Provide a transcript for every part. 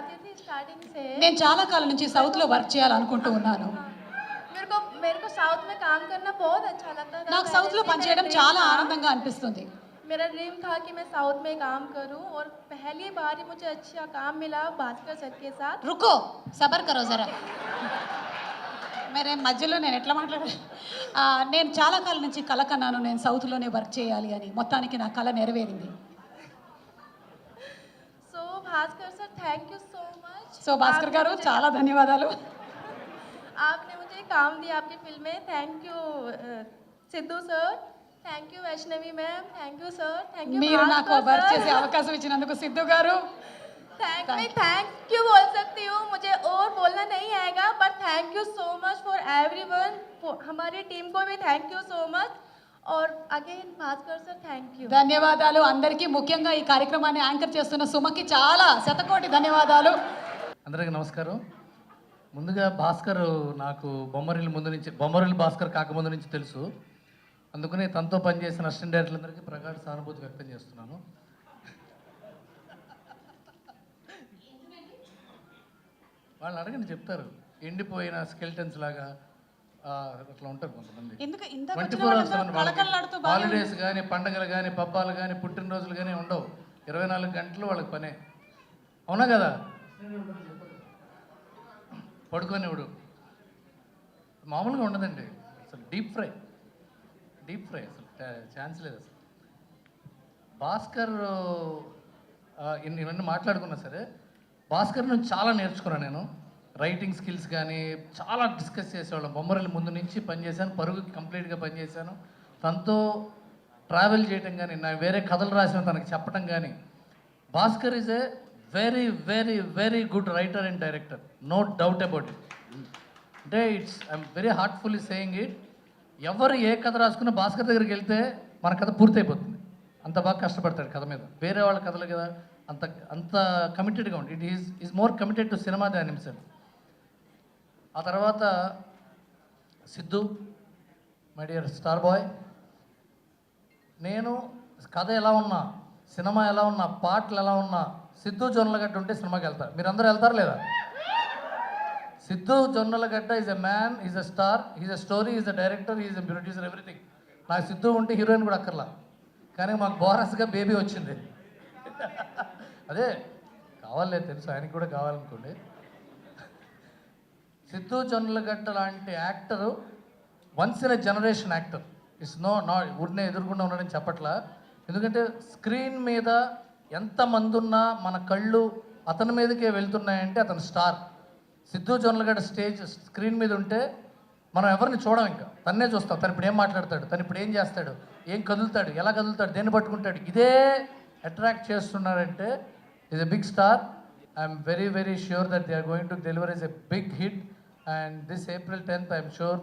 चाहती थी स्टार्टिंग से। నేను చాలా కాలం నుంచి సౌత్లో వర్క్ చేయాలనుకుంటూ ఉన్నాను. मेरे को साउथ में काम करना बहुत अच्छा लगता था। నాకు సౌత్లో పనిచేయడం చాలా ఆనందంగా అనిపిస్తుంది. मेरा ड्रीम था कि मैं साउथ में काम करूं और पहली बार ही मुझे अच्छा काम मिला भास्कर सर के साथ। रुको సబర్ కరో జరా. మరే మధ్యలో నేను ఎట్లా మాట్లాడాలి? నేను చాలా కాలం నుంచి కల కన్నాను నేను సౌత్లోనే వర్క్ చేయాలి అని. మొత్తానికి నా కల నెరవేరింది. So Bhaskar sir thank you so much. So Bhaskar గారు చాలా ధన్యవాదాలు. आपने मुझे काम दिया आपकी फिल्म में। Thank you Sidhu sir, thank you Vaishnavi ma'am, thank you sir, thank you. మీరు నాకు వర్క్ చేసే అవకాశం ఇచ్చినందుకు సిద్ధు గారు थैंक यू बोल सकती हूँ, मुझे और बोलना नहीं आएगा, but thank you so much for everyone. हमारी टीम को भी थैंक यू सो मच और again Bhaskar sir thank you. ధన్యవాదాలు అందరికీ. ముఖ్యంగా ఈ కార్యక్రమాన్ని యాంకర్ చేస్తున్న సుమకి చాలా శతకోటి ధన్యవాదాలు. అందరికీ నమస్కారం. ముందుగా భాస్కర్ నాకు బొమ్మరిల్లు భాస్కర్ కాకముందు నుంచి తెలుసు. అందుకని తనతో పనిచేసిన అసిస్టెంట్ డైరెక్టర్లందరికీ ప్రగాఢ సానుభూతి వ్యక్తం చేస్తున్నాను. వాళ్ళని అడగండి చెప్తారు. ఎండిపోయిన స్కెల్టన్స్ లాగా అట్లా ఉంటారు కొంతమంది. 24 hours హాలిడేస్ కానీ పండగలు కానీ పబ్బాలు కానీ పుట్టినరోజులు కానీ ఉండవు. 24 గంటలు వాళ్ళకి పనే. అవునా కదా? పడుకోనివ్వడు. మామూలుగా ఉండదండి అసలు. డీప్ ఫ్రై అసలు ఛాన్స్ లేదు అసలు. భాస్కర్ ఇవన్నీ మాట్లాడుకున్నా సరే భాస్కర్ నుంచి చాలా నేర్చుకున్నాను నేను. రైటింగ్ స్కిల్స్ కానీ చాలా డిస్కస్ చేసేవాళ్ళం. బొమ్మరిల్లు ముందు నుంచి పనిచేశాను, పరుగుకి కంప్లీట్గా పనిచేశాను. తనతో ట్రావెల్ చేయటం కానీ, నా వేరే కథలు రాసిన తనకి చెప్పడం కానీ. Bhaskar is a very very very good writer and director, no doubt about it. అంటే I'm very heartfully saying it. ఎవరు ఏ కథ రాసుకున్నా భాస్కర్ దగ్గరికి వెళ్తే మన కథ పూర్తయిపోతుంది. అంత బాగా కష్టపడతాడు కథ మీద. వేరే వాళ్ళ కథలు కదా అంత కమిటెడ్గా ఉంది. It is more committed to cinema than himself. ఆ తర్వాత Siddhu, my dear star boy. నేను కథ ఎలా ఉన్నా, సినిమా ఎలా ఉన్నా, పాటలు ఎలా ఉన్నా, సిద్ధు జొన్నలగడ్డ ఉంటే సినిమాకి వెళ్తా. మీరు అందరూ వెళ్తారు లేదా? Siddhu Jonnalagadda is a man, is a star, is a story, is a director, is a producer, everything. నాకు సిద్ధు ఉంటే హీరోయిన్ కూడా అక్కర్లా. కానీ మాకు బోనస్గా బేబీ వచ్చింది. అదే కావాలే తెలుసు, ఆయనకి కూడా కావాలనుకోండి. సిద్ధు జొన్నలగడ్డ లాంటి actor once in a generation actor. It's ఊరినే ఎదురుకుండా ఉన్నాడని చెప్పట్లా. ఎందుకంటే స్క్రీన్ మీద ఎంతమంది ఉన్నా మన కళ్ళు అతని మీదకే వెళ్తున్నాయంటే అతను స్టార్. సిద్ధు జొన్నలగడ్డ స్క్రీన్ మీద ఉంటే మనం ఎవరిని చూడం, ఇంకా తన్నే చూస్తాం. తను ఇప్పుడు ఏం మాట్లాడతాడు, తను ఇప్పుడు ఏం చేస్తాడు, ఏం కదులుతాడు, ఎలా కదులుతాడు, దేన్ని పట్టుకుంటాడు, ఇదే అట్రాక్ట్ చేస్తున్నారంటే is a big star. I'm very very sure that they are going to deliver is a big hit. And this April 10th I'm sure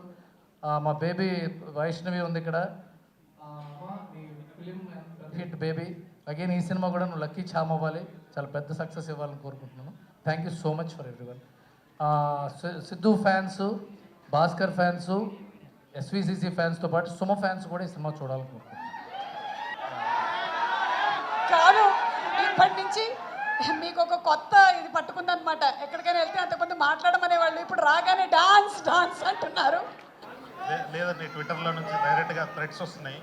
మా బేబీ వైష్ణవి ఉంది ఇక్కడ, ఫిలిం హిట్ బేబీ. అగైన్ ఈ సినిమా కూడా నువ్వు lucky charm అవ్వాలి, చాలా పెద్ద success ఇవ్వాలని కోరుకుంటున్నాను. Thank you so much for everyone. Siddhu fans, Bhaskar fans, SVCC ఫ్యాన్స్తో పాటు సుమ ఫ్యాన్స్ కూడా ఈ సినిమా చూడాలనుకుంటున్నాను. కాదు, ఇప్పటి నుంచి మీకు ఒక కొత్త ఇది పట్టుకుందనమాట. ఎక్కడికైనా వెళ్తే అంతకుముందు మాట్లాడమనేవాళ్ళు, ఇప్పుడు రాగానే డాన్స్ అంటున్నారు. లేదండి, ట్విట్టర్లో నుంచి డైరెక్ట్గా థ్రెడ్స్ వస్తున్నాయి,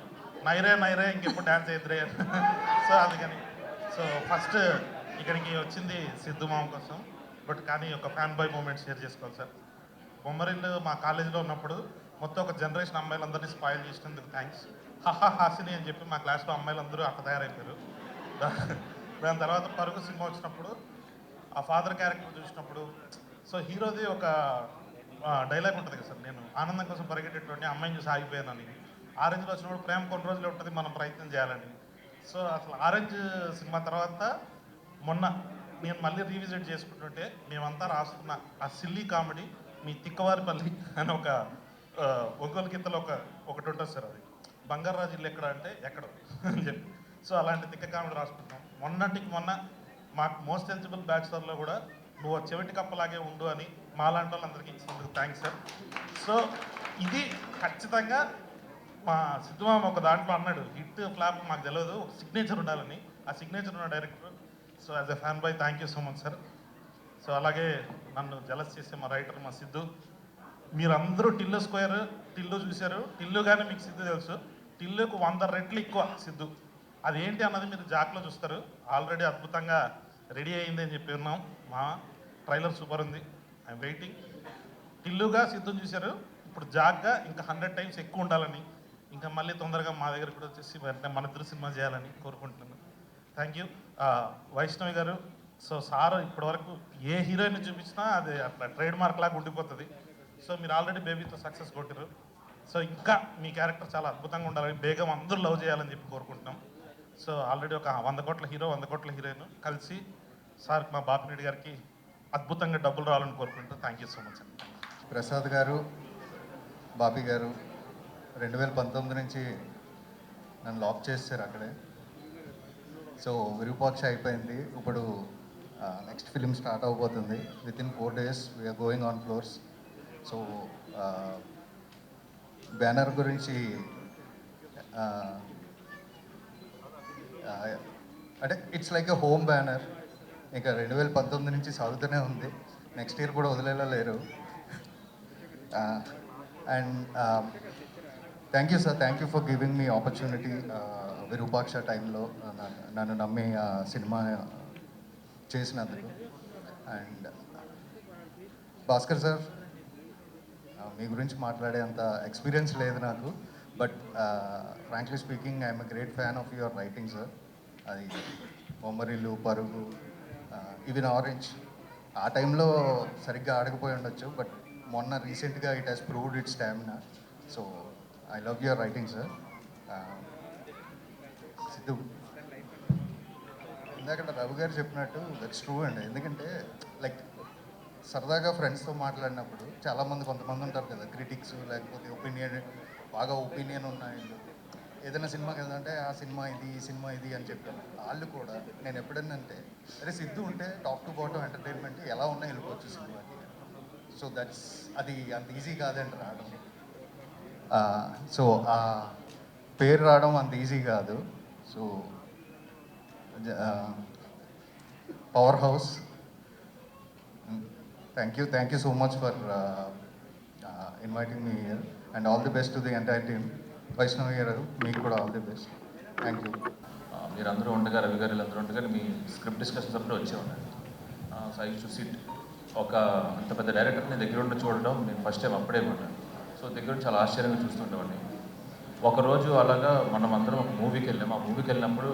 నైరే ఇంకెప్పుడు డ్యాన్స్ అవుతురే. సో అందుకని ఫస్ట్ ఇక్కడికి వచ్చింది సిద్ధు మామ కోసం. బట్ కానీ ఒక ఫ్యాన్ బాయ్ మూమెంట్ షేర్ చేసుకోవాలి సార్. బొమ్మరిల్లు మా కాలేజీలో ఉన్నప్పుడు మొత్తం ఒక జనరేషన్ అమ్మాయిలందరినీ స్పాయిల్ చేసినందుకు థ్యాంక్స్. హాసిని అని చెప్పి మా క్లాస్లో అమ్మాయిలందరూ అట్లా తయారైపోయారు. దాని తర్వాత పరుగు సినిమా వచ్చినప్పుడు ఆ ఫాదర్ క్యారెక్టర్ చూసినప్పుడు హీరోది ఒక డైలాగ్ ఉంటుంది కదా సార్, నేను ఆనందం కోసం పరిగెట్టేటువంటి అమ్మాయిని చూసి ఆగిపోయానని. ఆరెంజ్లో వచ్చినప్పుడు ప్రేమ కొన్ని రోజులు ఉంటుంది, మనం ప్రయత్నం చేయాలని. అసలు ఆరెంజ్ సినిమా తర్వాత మొన్న నేను మళ్ళీ రీవిజిట్ చేసుకుంటుంటే మేమంతా రాసుకున్న ఆ సిల్లీ కామెడీ మీ తిక్కవారిపల్లి అని ఒక ఒంగోలు గిత్తలో ఒకటి ఉంటుంది సార్, అది బంగారాజు ఇల్లు ఎక్కడ అంటే ఎక్కడో అని చెప్పి. అలాంటి తిక్క కామెడీ రాసుకుంటాం. మొన్న మాకు మోస్ట్ ఎలిజిబుల్ బ్యాచులర్లో కూడా నువ్వు చెవిటి కప్పలాగే ఉండు అని మాలాంటి వాళ్ళందరికీ ఇచ్చినందుకు థ్యాంక్స్ సార్. ఇది ఖచ్చితంగా మా సిద్ధుమామ ఒక దాంట్లో అన్నాడు, హిట్ ఫ్లాప్ మాకు తెలియదు, ఒక సిగ్నేచర్ ఉండాలని. ఆ సిగ్నేచర్ ఉన్న director. As a fan boy thank you so much sir. So అలాగే నన్ను జలస్ చేసే మా రైటర్ మా సిద్ధు. మీరందరూ టిల్లు స్క్వేర్ టిల్లు చూశారు. టిల్లు కానీ మీకు సిద్ధు తెలుసు. టిల్లుకు 100 రెట్లు ఎక్కువ సిద్ధు. అదేంటి అన్నది మీరు జాక్లో చూస్తారు. ఆల్రెడీ అద్భుతంగా రెడీ అయింది అని చెప్పి ఉన్నాం. మా ట్రైలర్ సూపర్ ఉంది. I'm waiting. టిల్లుగా సిద్ధుని చూశారు. ఇప్పుడు జాగ్గా ఇంకా 100 టైమ్స్ ఎక్కువ ఉండాలని, ఇంకా మళ్ళీ తొందరగా మా దగ్గర కూడా వచ్చేసి వెంటనే మన ఇద్దరు సినిమా చేయాలని కోరుకుంటున్నాను. Thank you. వైష్ణవి గారు. సో సార్ ఇప్పటివరకు ఏ హీరోయిన్ చూపించినా అది అట్లా ట్రేడ్ మార్క్ లాగా ఉండిపోతుంది. సో మీరు ఆల్రెడీ బేబీతో సక్సెస్ కొట్టారు. సో ఇంకా మీ క్యారెక్టర్ చాలా అద్భుతంగా ఉండాలని, బేగం అందరూ లవ్ చేయాలని చెప్పి కోరుకుంటున్నాం. సో ఆల్రెడీ ఒక 100 కోట్ల హీరో 100 కోట్ల హీరోయిన్ కలిసి సార్ మా బాపిరెడ్డి గారికి అద్భుతంగా డబ్బులు రావాలని కోరుకుంటున్నాం. థ్యాంక్ యూ సో మచ్ అండి. ప్రసాద్ గారు, బాపి గారు 2019 నుంచి నన్ను లాక్ చేశారు అక్కడే. సో విరూపాక్ష అయిపోయింది. ఇప్పుడు నెక్స్ట్ ఫిలిం స్టార్ట్ అవబోతుంది. Within 4 days we're going on floors. So banner గురించి అంటే it's like a home banner. ఇంకా 2019 నుంచి సాగుతూనే ఉంది. నెక్స్ట్ ఇయర్ కూడా వదిలేలా లేరు. And thank you sir, thank you for giving me opportunity. Virupaksha టైంలో నన్ను నమ్మి సినిమా చేసినందుకు. అండ్ భాస్కర్ సార్, మీ గురించి మాట్లాడే అంత ఎక్స్పీరియన్స్ లేదు నాకు. But frankly speaking I'm a great fan of your writing sir. అది బొమ్మరిల్లు, పరుగు, ఈవెన్ ఆరెంజ్ ఆ టైంలో సరిగ్గా ఆడకపోయి ఉండొచ్చు. బట్ మొన్న రీసెంట్గా it has proved it stamina. So I love your writing sir. Siddhu, ఇందాక రవి గారు చెప్పినట్టు దట్స్ ట్రూ అండి. ఎందుకంటే లైక్ సరదాగా ఫ్రెండ్స్తో మాట్లాడినప్పుడు చాలామంది కొంతమంది ఉంటారు కదా, క్రిటిక్స్ లేకపోతే బాగా ఒపీనియన్ ఉన్నాయి. ఏదైనా సినిమాకి వెళ్తుంటే ఆ సినిమా ఇది, ఈ సినిమా ఇది అని చెప్పాను. వాళ్ళు కూడా నేను ఎప్పుడన్నా అంటే అరే సిద్ధు ఉంటే టాప్ టు బాటమ్ ఎంటర్టైన్మెంట్ ఎలా ఉన్నా వెళ్ళిపోవచ్చు సినిమాకి. సో దట్స్ అది అంత ఈజీ కాదండి రావడం. సో ఆ పేరు రావడం అంత ఈజీ కాదు. So power house, thank you so much for inviting me here and all the best to the entire team. Vaishnavi గారు, మీకు కూడా all the best. Thank you. మీరందరూ ఉండగా, రవి గారు అందరూ ఉండగా మీ స్క్రిప్ట్ డిస్కషన్స్ అప్పుడు వచ్చేవాడిని. సో ఐ టు సిట్ ఒక అంత పెద్ద డైరెక్టర్ని దగ్గర ఉండి చూడడం నేను ఫస్ట్ టైం అప్పుడే కొన్నాను. సో దగ్గర నుంచి చాలా ఆశ్చర్యంగా చూస్తుండేవాడిని. ఒకరోజు అలాగా మనం అందరం ఒక మూవీకి వెళ్ళాము. ఆ మూవీకి వెళ్ళినప్పుడు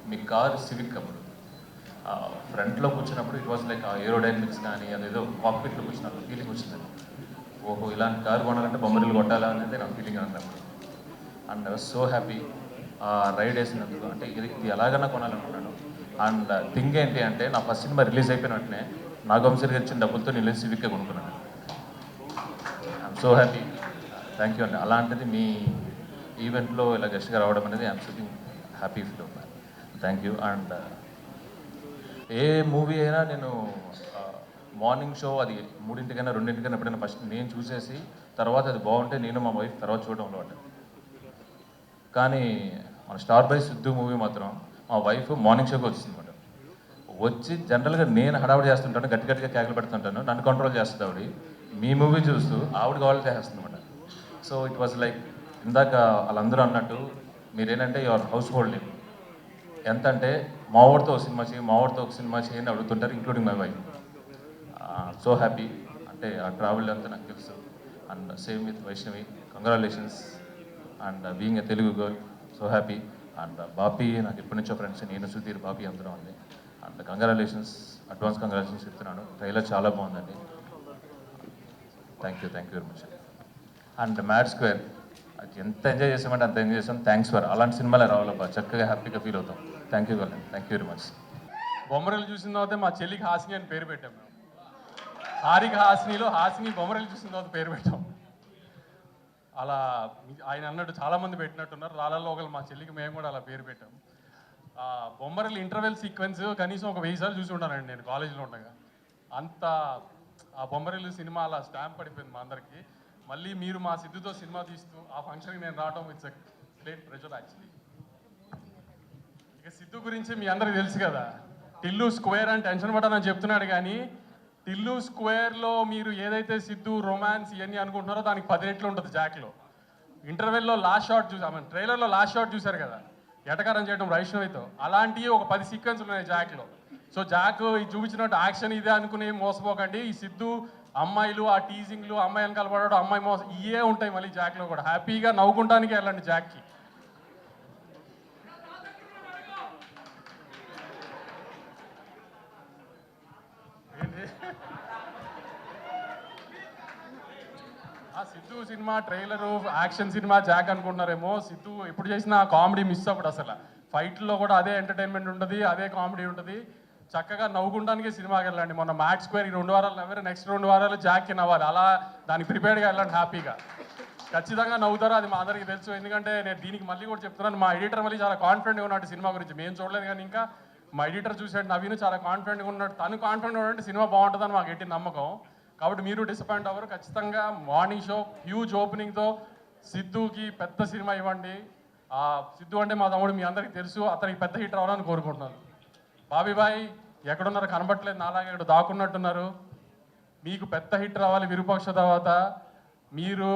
మీ కార్ సివిక్ అప్పుడు ఫ్రంట్లో కూర్చున్నప్పుడు ఇట్ వాజ్ లైక్ ఏరోడైనమిక్స్ కానీ అదేదో కాక్పిట్లో కూర్చున్నప్పుడు ఫీలింగ్ వచ్చింది. ఓహో, ఇలాంటి కారు కొనాలంటే బొమ్మరిల్లు కొట్టాలా అనేది నా ఫీలింగ్ అన్నప్పుడు. And I was so happy ride వేసినందుకు. అంటే ఇది ఎలాగైనా కొనాలనుకున్నాను. అండ్ థింగ్ ఏంటి అంటే నా ఫస్ట్ సినిమా రిలీజ్ అయిపోయిన వెంటనే నాగవంశీ గారు ఇచ్చిన డబ్బులతో నేను సివిక్గా కొనుక్కున్నాను. I'm so happy. Thank you అండి. అలాంటిది మీ ఈవెంట్లో ఇలా గెస్ట్గా రావడం అనేది ఐఎమ్ ఫీలింగ్ హ్యాపీ ఫీల్ అవుతాను. Thank you. And A movie అయినా నేను మార్నింగ్ షో అది 3:00కైనా 2:00కైనా ఎప్పుడైనా ఫస్ట్ నేను చూసేసి తర్వాత అది బాగుంటే నేను మా వైఫ్ తర్వాత చూడడం అలవాటు. కానీ మన స్టార్ బై సిద్ధు మూవీ మాత్రం మా వైఫ్ మార్నింగ్ షోకి వచ్చింది అనమాట. వచ్చి జనరల్గా నేను హడావుడి చేస్తుంటాను, గట్టి గట్టిగా కేకలు పెడుతుంటాను, నన్ను కంట్రోల్ చేస్తుంది ఆవిడ. మీ మూవీ చూస్తూ ఆవిడ కావాలి చేస్తుంది అనమాట. సో ఇట్ వాజ్ లైక్ ఇందాక వాళ్ళందరూ అన్నట్టు మీరేంటంటే యువర్ హౌస్ హోల్డింగ్ ఎంత అంటే మావాడితో ఒక సినిమా చేయి, మావాడితో ఒక సినిమా చేయని అడుగుతుంటారు, including my wife. So happy. అంటే ఆ ట్రావెల్ అంతా నాకు తెలుసు. And same with Vaishnavi, congratulations. And being a Telugu girl, so happy. And Bapi నాకు ఎప్పటి నుంచో ఫ్రెండ్స్, నేను సుధీర్ బాపీ అందరం ఉంది. అండ్ కంగ్రాచులేషన్స్, అడ్వాన్స్ కంగ్రాచులేషన్స్ చెప్తున్నాను. ట్రైలర్ చాలా బాగుందండి. Thank you very much. And mad square అది ఎంత ఎంజాయ్ చేసామంటే అంత ఎంజాయ్ చేసాం. థ్యాంక్స్ ఫర్ అలాంటి సినిమాలే రావాలబ్బా, చక్కగా హ్యాపీగా ఫీల్ అవుతాం. Thank you very much. బొమ్మరలు చూసిన తర్వాత మా చెల్లికి హాసిని అని పేరు పెట్టాం మేము. హారిక హాసినిలో హాసిని బొమ్మరలు చూసిన తర్వాత పేరు పెట్టాం. అలా ఆయన అన్నట్టు చాలామంది పెట్టినట్టున్నారు. రాళ్ళల్లో ఒకళ్ళు మా చెల్లికి మేము కూడా అలా పేరు పెట్టాం. బొమ్మరలు ఇంటర్వెల్ సీక్వెన్స్ కనీసం ఒక 1000 సార్లు చూసి ఉంటానండి నేను కాలేజీలో ఉండగా. అంత ఆ బొమ్మరిల్లు సినిమా అలా స్టాంప్ పడిపోయింది మా అందరికీ. మళ్ళీ మీరు మా సిద్ధుతో సినిమా తీస్తూ ఆ ఫంక్షన్కి నేను రావడం it's a great pressure actually. ఇక సిద్ధు గురించి మీ అందరికీ తెలుసు కదా, టిల్లు స్క్వేర్ అని టెన్షన్ పడని చెప్తున్నాడు కానీ టిల్లు స్క్వేర్లో మీరు ఏదైతే సిద్ధు రొమాన్స్ ఇవన్నీ అనుకుంటున్నారో దానికి 10 రెట్లు ఉంటుంది జాక్లో. ఇంటర్వెల్లో లాస్ట్ షాట్ చూసాము, ట్రైలర్లో లాస్ట్ షాట్ చూశారు కదా, ఎటకారం చేయడం వైష్ణవితో, అలాంటివి ఒక 10 సీక్వెన్స్లు ఉన్నాయి జాక్లో. సో జాక్ ఇది చూపించినట్టు యాక్షన్ ఇదే అనుకుని మోసపోకండి. ఈ సిద్ధు అమ్మాయిలు, ఆ టీజింగ్లు, అమ్మాయి వెనకాల పడడం, అమ్మాయి మోసం, ఇవే ఉంటాయి మళ్ళీ జాక్లో కూడా. హ్యాపీగా నవ్వుకుంటానికి వెళ్ళండి జాక్కి. ఆ Siddhu cinema trailer action cinema Jack అనుకుంటున్నారేమో. సిద్ధు ఎప్పుడు చేసినా కామెడీ మిస్ అవ్వడు అసలు. ఫైట్లో కూడా అదే ఎంటర్టైన్మెంట్ ఉంటుంది, అదే కామెడీ ఉంటుంది. చక్కగా నవ్వుకుంటానికే సినిమాకి వెళ్ళండి. మొన్న మ్యాట్ స్క్వేర్ ఈ 2 వారాలు నవ్వారు, నెక్స్ట్ 2 వారాలు జాక్కి నవ్వాలి. అలా దానికి ప్రిపేర్డ్గా వెళ్ళండి హ్యాపీగా. ఖచ్చితంగా నవ్వుతారో అది మా అందరికీ తెలుసు. ఎందుకంటే నేను దీనికి మళ్ళీ కూడా చెప్తున్నాను, మా ఎడిటర్ మళ్ళీ చాలా కాన్ఫిడెంట్గా ఉన్నాడు సినిమా గురించి. మేము చూడలేదు కానీ ఇంకా మా ఎడిటర్ చూసాడు, నవీన్ చాలా కాన్ఫిడెంట్గా ఉన్నాడు. తను కాన్ఫిడెంట్ ఉన్నాడంటే సినిమా బాగుంటుందని మాకు ఎట్టి నమ్మకం. కాబట్టి మీరు డిసప్పాయింట్ అవ్వరు. ఖచ్చితంగా మార్నింగ్ షో హ్యూజ్ ఓపెనింగ్తో సిద్ధుకి పెద్ద సినిమా ఇవ్వండి. సిద్ధు అంటే మా తమ్ముడు, మీ అందరికీ తెలుసు, అతనికి పెద్ద హిట్ రావాలని కోరుకుంటున్నాను. బాబీబాయ్ ఎక్కడున్నారు, కనబట్టలేదు, నాలాగే ఇక్కడ దాక్కున్నట్టున్నారు. మీకు పెద్ద హిట్ రావాలి విరూపాక్ష తర్వాత. మీరు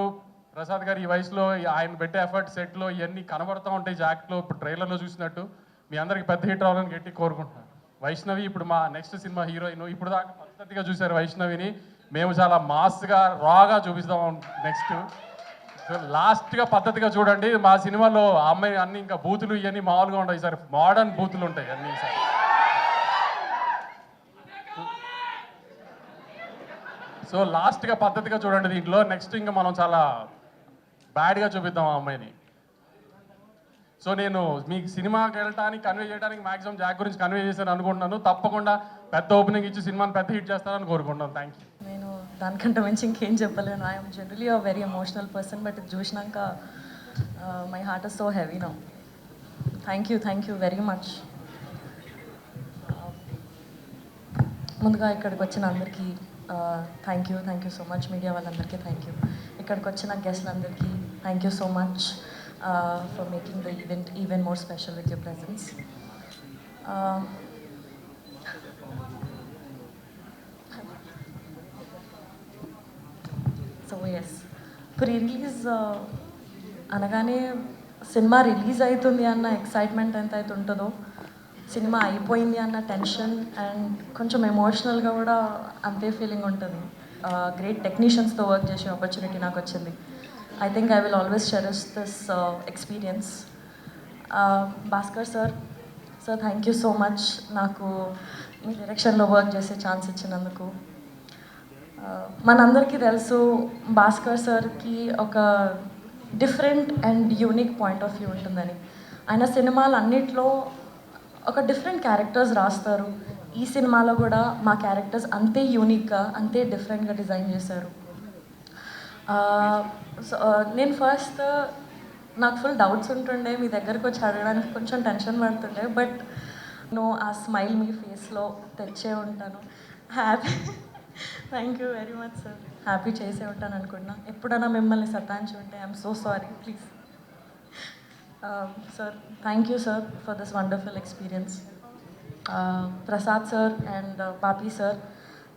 ప్రసాద్ గారు ఈ వయసులో ఆయన పెట్టే ఎఫర్ట్ సెట్లో ఇవన్నీ కనబడుతూ ఉంటాయి జాక్లో, ఇప్పుడు ట్రైలర్లో చూసినట్టు. మీ అందరికి పెద్ద హిట్ రావాలని గట్టి కోరుకుంటున్నాను. వైష్ణవి ఇప్పుడు మా నెక్స్ట్ సినిమా హీరోయిన్. ఇప్పుడు దాకా పద్ధతిగా చూశారు వైష్ణవిని, మేము చాలా మాస్గా రాగా చూపిస్తాం నెక్స్ట్. లాస్ట్గా పద్ధతిగా చూడండి. మా సినిమాలో ఆ అమ్మాయి అన్ని ఇంకా బూతులు ఇవన్నీ మామూలుగా ఉంటాయి సార్, మోడర్న్ బూతులు ఉంటాయి అన్నీ సార్. సో లాస్ట్గా పద్ధతిగా చూడండి దీంట్లో. నెక్స్ట్ ఇంకా మనం చాలా బ్యాడ్గా చూపిద్దాం ఆ అమ్మాయిని. సో నేను మీకు సినిమాకి వెళ్ళడానికి కన్వే చేయడానికి మ్యాక్సిమం జాక్ గురించి కన్వే చేశాను అనుకుంటున్నాను. తప్పకుండా పెద్ద ఓపెనింగ్ ఇచ్చి సినిమాని పెద్ద హిట్ చేస్తారని కోరుకుంటున్నాను. Thank you. నేను దానికంటే మంచి ఇంకేం చెప్పలేను. I'm generally a very emotional person, but ఇది చూసినాక my heart is so heavy now. Thank you very much. ముందుగా ఇక్కడికి వచ్చిన అందరికీ thank you so much. Media వాళ్ళందరికీ థ్యాంక్ యూ. ఇక్కడికి వచ్చిన గెస్ట్లందరికీ thank you so much for making the event even more special with your presence. So yes, pre-release అనగానే cinema release అవుతుంది అన్న ఎక్సైట్మెంట్ ఎంత అయితే ఉంటుందో, సినిమా అయిపోయింది అన్న టెన్షన్ అండ్ కొంచెం ఎమోషనల్గా కూడా అంతే ఫీలింగ్ ఉంటుంది. గ్రేట్ టెక్నీషియన్స్తో వర్క్ చేసే ఆపర్చునిటీ నాకు వచ్చింది. I think I will always cherish this experience. Bhaskar sir, thank you so much. నాకు మీ డైరెక్షన్లో వర్క్ చేసే ఛాన్స్ ఇచ్చినందుకు. మనందరికీ తెలుసు భాస్కర్ సార్కి ఒక different and unique point of view ఉంటుందని. ఆయన సినిమాలు అన్నిట్లో ఒక డిఫరెంట్ క్యారెక్టర్స్ రాస్తారు. ఈ సినిమాలో కూడా మా క్యారెక్టర్స్ అంతే యూనిక్గా, అంతే డిఫరెంట్గా డిజైన్ చేశారు. నేను ఫస్ట్ నాకు ఫుల్ డౌట్స్ ఉంటుండే, మీ దగ్గరకు వచ్చి అడగడానికి కొంచెం టెన్షన్ పడుతుండే, బట్ ఆ స్మైల్ మీ ఫేస్లో తెచ్చే ఉంటాను. Happy thank you very much sir. Happy చేసే ఉంటాను అనుకున్నా. ఎప్పుడైనా మిమ్మల్ని సతాయించి ఉంటే I'm so sorry, please. Sir thank you sir for this wonderful experience. Prasad sir and poppy sir,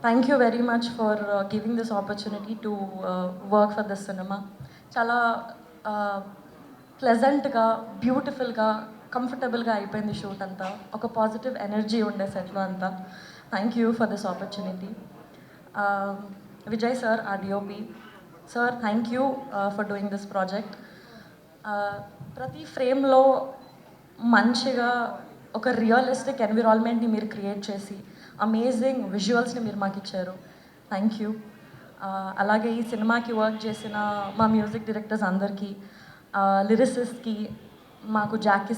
thank you very much for giving this opportunity to work for this cinema. చాలా ప్లెజెంట్గా, బ్యూటిఫుల్గా, కంఫర్టబుల్గా అయిపోయింది షూట్ అంతా. ఒక పాజిటివ్ ఎనర్జీ ఉండే సెట్లో అంతా. Thank you for this opportunity. Vijay sir, our DOP sir, thank you for doing this project. ప్రతి ఫ్రేమ్లో మంచిగా ఒక రియలిస్టిక్ ఎన్విరాన్మెంట్ని మీరు క్రియేట్ చేసి అమేజింగ్ విజువల్స్ని మీరు మాకు ఇచ్చారు. Thank you. అలాగే ఈ సినిమాకి వర్క్ చేసిన మా మ్యూజిక్ డైరెక్టర్స్ అందరికీ, లిరిసిస్ట్కి, మాకు జాక్కి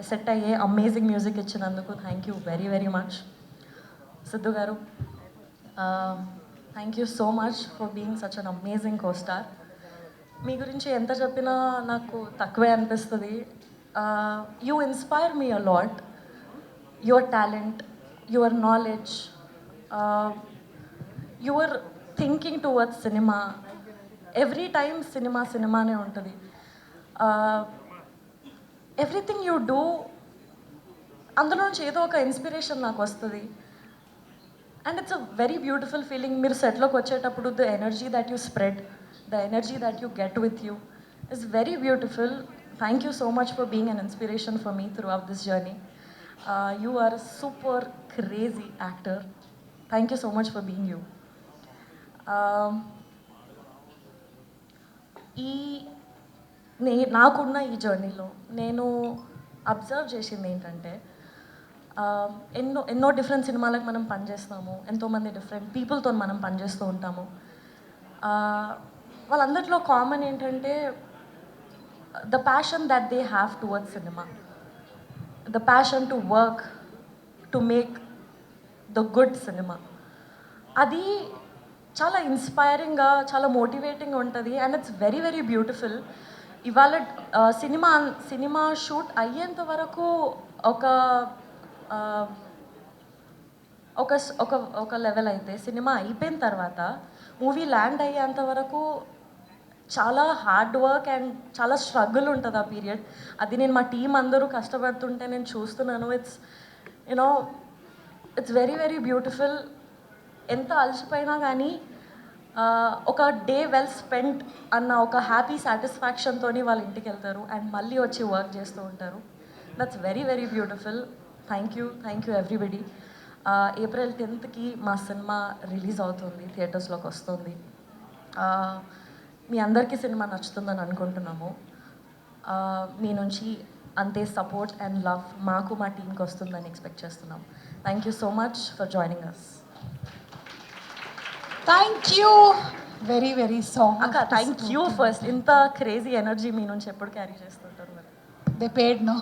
సెట్ అయ్యే అమేజింగ్ మ్యూజిక్ ఇచ్చినందుకు thank you very much. Siddhu garu, thank you so much for being such an amazing costar. మీ గురించి ఎంత చెప్పినా నాకు తక్కువే అనిపిస్తుంది. You inspire me a lot. Your talent, your knowledge, your thinking towards cinema. Every time cinemaనే ఉంటుంది. ఎవ్రీథింగ్ యూ డూ అందులో నుంచి ఏదో ఒక ఇన్స్పిరేషన్ నాకు వస్తుంది. And it's a very beautiful feeling. మీరు సెట్లోకి వచ్చేటప్పుడు the energy that you spread, the energy that you get with you is very beautiful. Thank you so much for being an inspiration for me through out this journey. You are a super crazy actor. Thank you so much for being you. నాకున్న ఈ జర్నీలో నేను observe చేసింది ఏంటంటే ఎన్నో different సినిమాలకు మనం పనిచేస్తాము, ఎంతోమంది డిఫరెంట్ పీపుల్తో మనం పనిచేస్తూ ఉంటాము. వాళ్ళందరిలో కామన్ ఏంటంటే the passion that they have towards cinema, the passion to work to make the good cinema. అది చాలా ఇన్స్పైరింగ్గా, చాలా మోటివేటింగ్గా ఉంటుంది and it's very very beautiful. ఇవాళ సినిమా షూట్ అయ్యేంత వరకు ఒక ఒక ఒక ఒక లెవెల్ అయితే సినిమా అయిపోయిన తర్వాత మూవీ ల్యాండ్ అయ్యేంత వరకు చాలా హార్డ్ వర్క్ అండ్ చాలా స్ట్రగుల్ ఉంటుంది ఆ పీరియడ్. అది నేను మా టీం అందరూ కష్టపడుతుంటే నేను చూస్తున్నాను. It's very very beautiful. ఎంత అలసిపోయినా కానీ ఒక డే వెల్ స్పెంట్ అన్న ఒక హ్యాపీ సాటిస్ఫాక్షన్తో వాళ్ళ ఇంటికి వెళ్తారు అండ్ మళ్ళీ వచ్చి వర్క్ చేస్తూ ఉంటారు. That's very very beautiful. Thank you everybody. April 10th మా సినిమా రిలీజ్ అవుతుంది, థియేటర్స్లోకి వస్తుంది. మీ అందరికీ సినిమా నచ్చుతుందని అనుకుంటున్నాము. మీ నుంచి అంతే సపోర్ట్ అండ్ లవ్ మాకు మా టీంకి వస్తుందని ఎక్స్పెక్ట్ చేస్తున్నాం. Thank you so much for joining us. Thank you very very so అక్క థ్యాంక్ యూ ఫస్ట్. ఇంత క్రేజీ ఎనర్జీ మీ నుంచి ఎప్పుడు క్యారీ చేస్తుంటారు మరి. They paid no.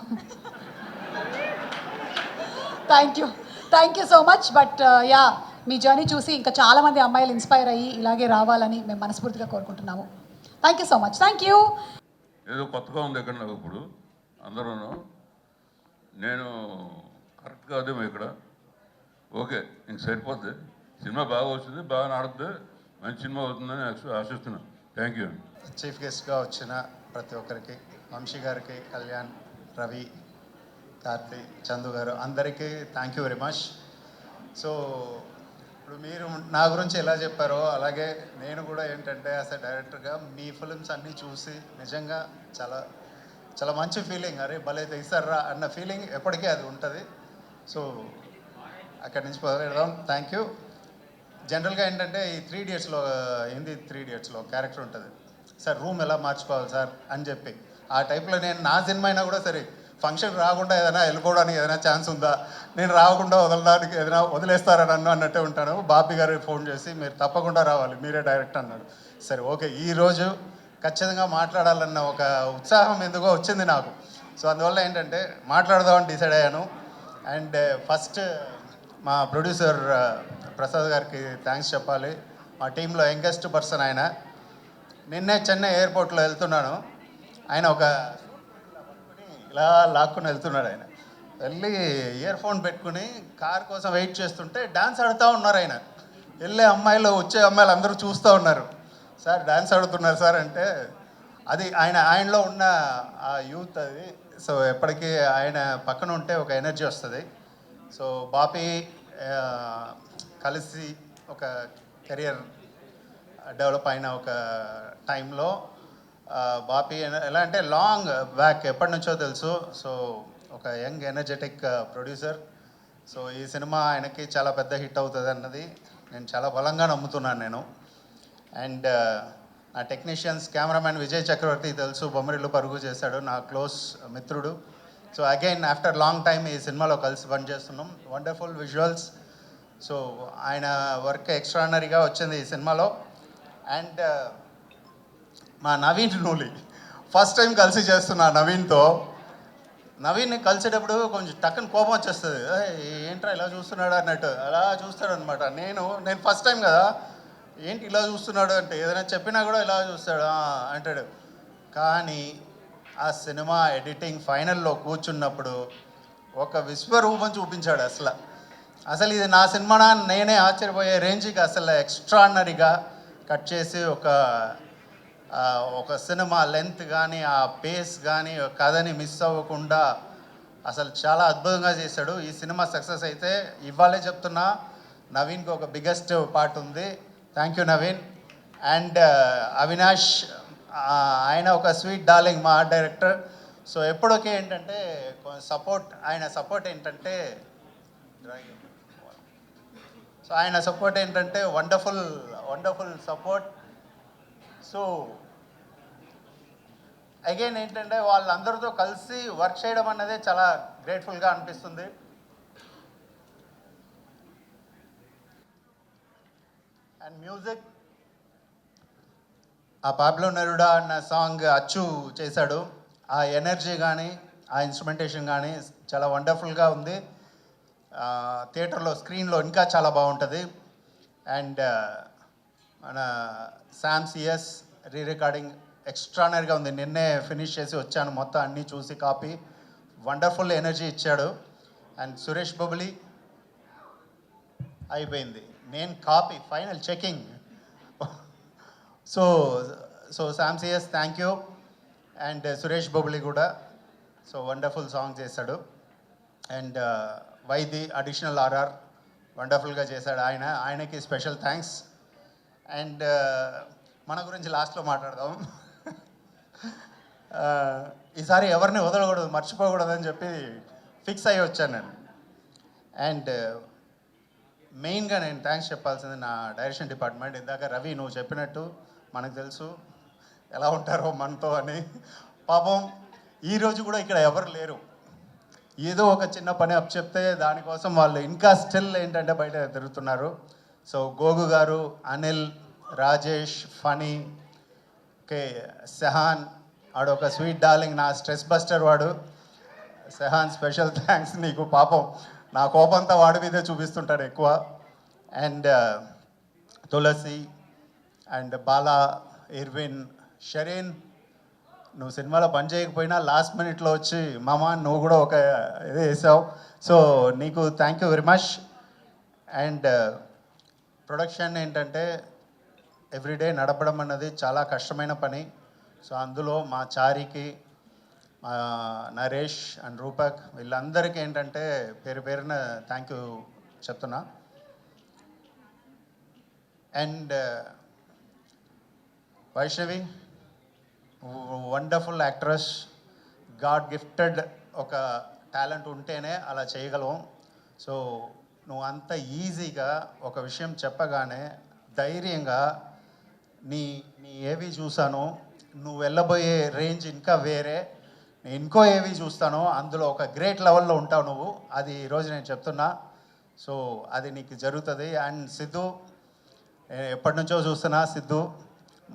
Thank you so much. But yeah, మీ జర్నీ చూసి ఇంకా చాలామంది అమ్మాయిలు ఇన్స్పైర్ అయ్యి ఇలాగే రావాలని మేము మనస్ఫూర్తిగా కోరుకుంటున్నాము. Thank you so much. Thank you. ఏదో కొత్తగా ఉంది ఇక్కడ నాకు ఇప్పుడు అందరూ. నేను కరెక్ట్ కాదేమో ఇక్కడ. ఓకే, ఇంక సరిపోద్ది. సినిమా బాగా వచ్చింది, బాగా ఆడుతుంది, మంచి సినిమా అవుతుందని ఆశిస్తున్నాను. Thank you. చీఫ్ గెస్ట్గా వచ్చిన ప్రతి ఒక్కరికి, వంశీ గారికి, కళ్యాణ్, రవి, కార్తీ, చందు గారు అందరికీ thank you very much. So ఇప్పుడు మీరు నా గురించి ఎలా చెప్పారో అలాగే నేను కూడా ఏంటంటే యాజ్ ఎ డైరెక్టర్గా మీ ఫిల్మ్స్ అన్నీ చూసి నిజంగా చాలా చాలా మంచి ఫీలింగ్, అరే భలే తీసారా అన్న ఫీలింగ్ ఎప్పటికీ అది ఉంటుంది. సో అక్కడి నుంచి మొదలెడదాం. Thank you. జనరల్గా ఏంటంటే ఈ 3 Idiotsలో హిందీ 3 Idiotsలో క్యారెక్టర్ ఉంటుంది, సార్ రూమ్ ఎలా మార్చుకోవాలి సార్ అని చెప్పి. ఆ టైప్లో నేను నా సినిమా అయినా కూడా సరే ఫంక్షన్ రాకుండా ఏదైనా వెళ్ళిపోవడానికి ఏదైనా ఛాన్స్ ఉందా, నేను రాకుండా వదలడానికి ఏదైనా వదిలేస్తారా నన్ను అన్నట్టే ఉంటాను. బాబీ గారు ఫోన్ చేసి మీరు తప్పకుండా రావాలి, మీరే డైరెక్ట్ అన్నాడు. సరే ఓకే, ఈరోజు ఖచ్చితంగా మాట్లాడాలన్న ఒక ఉత్సాహం ఎందుకో వచ్చింది నాకు. సో అందువల్ల ఏంటంటే మాట్లాడదామని డిసైడ్ అయ్యాను. అండ్ ఫస్ట్ మా ప్రొడ్యూసర్ ప్రసాద్ గారికి థ్యాంక్స్ చెప్పాలి. మా టీంలో యంగెస్ట్ పర్సన్ ఆయన. నిన్నే చెన్నై ఎయిర్పోర్ట్లో వెళ్తున్నాను, ఆయన ఒక ఇలా లాక్కుని వెళ్తున్నాడు. ఆయన వెళ్ళి ఇయర్ ఫోన్ పెట్టుకుని కార్ కోసం వెయిట్ చేస్తుంటే డాన్స్ ఆడుతూ ఉన్నారు. ఆయన వెళ్ళే అమ్మాయిలు వచ్చే అమ్మాయిలు అందరూ చూస్తూ ఉన్నారు. సార్ డాన్స్ ఆడుతున్నారు సార్ అంటే అది ఆయనలో ఉన్న ఆ యూత్ అది. సో ఎప్పటికీ ఆయన పక్కన ఉంటే ఒక ఎనర్జీ వస్తుంది. సో బాపీ కలిసి ఒక కెరియర్ డెవలప్ అయిన ఒక టైంలో బాపీ ఎలా అంటే లాంగ్ బ్యాక్ ఎప్పటి నుంచో తెలుసు. సో ఒక యంగ్ ఎనర్జెటిక్ ప్రొడ్యూసర్. సో ఈ సినిమా ఆయనకి చాలా పెద్ద హిట్ అవుతుంది అన్నది నేను చాలా బలంగా నమ్ముతున్నాను నేను. అండ్ నా టెక్నీషియన్స్ కెమెరామ్యాన్ విజయ్ చక్రవర్తి తెలుసు, బొమ్మరిల్లు పరుగు చేశాడు, నా క్లోజ్ మిత్రుడు. So again after long time ఈ సినిమాలో కలిసి పనిచేస్తున్నాం. Wonderful visuals. సో ఆయన వర్క్ ఎక్స్ట్రాడినరీగా వచ్చింది ఈ సినిమాలో. అండ్ మా నవీన్ నూలి ఫస్ట్ టైం కలిసి చేస్తున్నా నవీన్తో. నవీన్ని కలిసేటప్పుడు కొంచెం టక్కన కోపం వచ్చేస్తుంది, ఏంట్రా ఇలా చూస్తున్నాడు అన్నట్టు అలా చూస్తాడు అనమాట. నేను ఫస్ట్ టైం కదా, ఏంటి ఇలా చూస్తున్నాడు అంటే ఏదైనా చెప్పినా కూడా ఇలా చూస్తాడు అంటాడు. కానీ ఆ సినిమా ఎడిటింగ్ ఫైనల్లో కూర్చున్నప్పుడు ఒక విశ్వరూపం చూపించాడు. అసలు ఇది నా సినిమానా నేనే ఆశ్చర్యపోయే రేంజ్కి అసలు ఎక్స్ట్రాడినరీగా కట్ చేసి ఒక సినిమా లెంత్ కానీ ఆ పేస్ కానీ కథని మిస్ అవ్వకుండా అసలు చాలా అద్భుతంగా చేశాడు. ఈ సినిమా సక్సెస్ అయితే ఇవ్వాలే చెప్తున్నా, నవీన్కి ఒక బిగ్గెస్ట్ పార్ట్ ఉంది. Thank you Naveen. And Avinash, ఆయన ఒక స్వీట్ డార్లింగ్ మా ఆర్ట్ డైరెక్టర్. సో ఎప్పటికే ఏంటంటే సపోర్ట్, ఆయన సపోర్ట్ ఏంటంటే వండర్ఫుల్ సపోర్ట్. సో అగైన్ ఏంటంటే వాళ్ళందరితో కలిసి వర్క్ చేయడం అన్నదే చాలా గ్రేట్ఫుల్గా అనిపిస్తుంది. అండ్ మ్యూజిక్, ఆ పాబ్లో నెరుడా అన్న సాంగ్ అచ్చు చేశాడు. ఆ ఎనర్జీ కానీ ఆ ఇన్స్ట్రుమెంటేషన్ కానీ చాలా వండర్ఫుల్గా ఉంది. థియేటర్లో స్క్రీన్లో ఇంకా చాలా బాగుంటుంది. అండ్ మన శామ్ సిఎస్ రీ రికార్డింగ్ ఎక్స్ట్రానరీగా ఉంది. నిన్నే ఫినిష్ చేసి వచ్చాను, మొత్తం అన్నీ చూసి కాపీ. వండర్ఫుల్ ఎనర్జీ ఇచ్చాడు. అండ్ సురేష్ బొబిలి అయిపోయింది, నేను copy final checking. So Sam CS thank you. And Suresh Bobbili కూడా సో వండర్ఫుల్ సాంగ్ చేశాడు. అండ్ వైది అడిషనల్ ఆర్ఆర్ వండర్ఫుల్గా చేశాడు. ఆయనకి స్పెషల్ థ్యాంక్స్. అండ్ మన గురించి లాస్ట్లో మాట్లాడదాం. ఈసారి ఎవరిని వదలకూడదు, మర్చిపోకూడదు అని చెప్పి ఫిక్స్ అయ్యి వచ్చాను నేను. అండ్ మెయిన్గా నేను థ్యాంక్స్ చెప్పాల్సింది నా డైరెక్షన్ డిపార్ట్మెంట్. ఇందాక రవి నువ్వు చెప్పినట్టు మనకు తెలుసు ఎలా ఉంటారో మనతో అని. పాపం ఈరోజు కూడా ఇక్కడ ఎవరు లేరు. ఏదో ఒక చిన్న పని అప్ చెప్తే దానికోసం వాళ్ళు ఇంకా స్టిల్ ఏంటంటే బయట తిరుగుతున్నారు. సో గోగు గారు, అనిల్, రాజేష్, ఫనీ, ఓకే, సెహాన్ ఆడొక స్వీట్ డార్లింగ్, నా స్ట్రెస్ బస్టర్ వాడు. సెహాన్ స్పెషల్ థ్యాంక్స్ నీకు. పాపం నా కోపంతా వాడి మీదే చూపిస్తుంటాడు ఎక్కువ. And Tulasi and Bala, Irwin, Shareen, నువ్వు సినిమాలో పని చేయకపోయినా లాస్ట్ మినిట్లో వచ్చి మామా నువ్వు కూడా ఒక ఇది వేసావు. సో నీకు thank you very much. And production ఏంటంటే ఎవ్రీడే నడపడం అన్నది చాలా కష్టమైన పని. సో అందులో మా చారికి, మా నరేష్ అండ్ రూపక్ వీళ్ళందరికీ ఏంటంటే పేరు పేరున థ్యాంక్ యూ చెప్తున్నా. And Vaishnavi wonderful actress, God gifted ఒక టాలెంట్ ఉంటేనే అలా చేయగలం. సో నువ్వు అంత ఈజీగా ఒక విషయం చెప్పగానే ధైర్యంగా నీ ఏవి చూసానో, నువ్వు వెళ్ళబోయే రేంజ్ ఇంకా వేరే, నేను ఇంకో ఏవి చూస్తానో అందులో ఒక గ్రేట్ లెవెల్లో ఉంటావు నువ్వు. అది ఈరోజు నేను చెప్తున్నా. సో అది నీకు జరుగుతుంది. అండ్ సిద్ధు, ఎప్పటి నుంచో చూస్తున్నా సిద్ధు,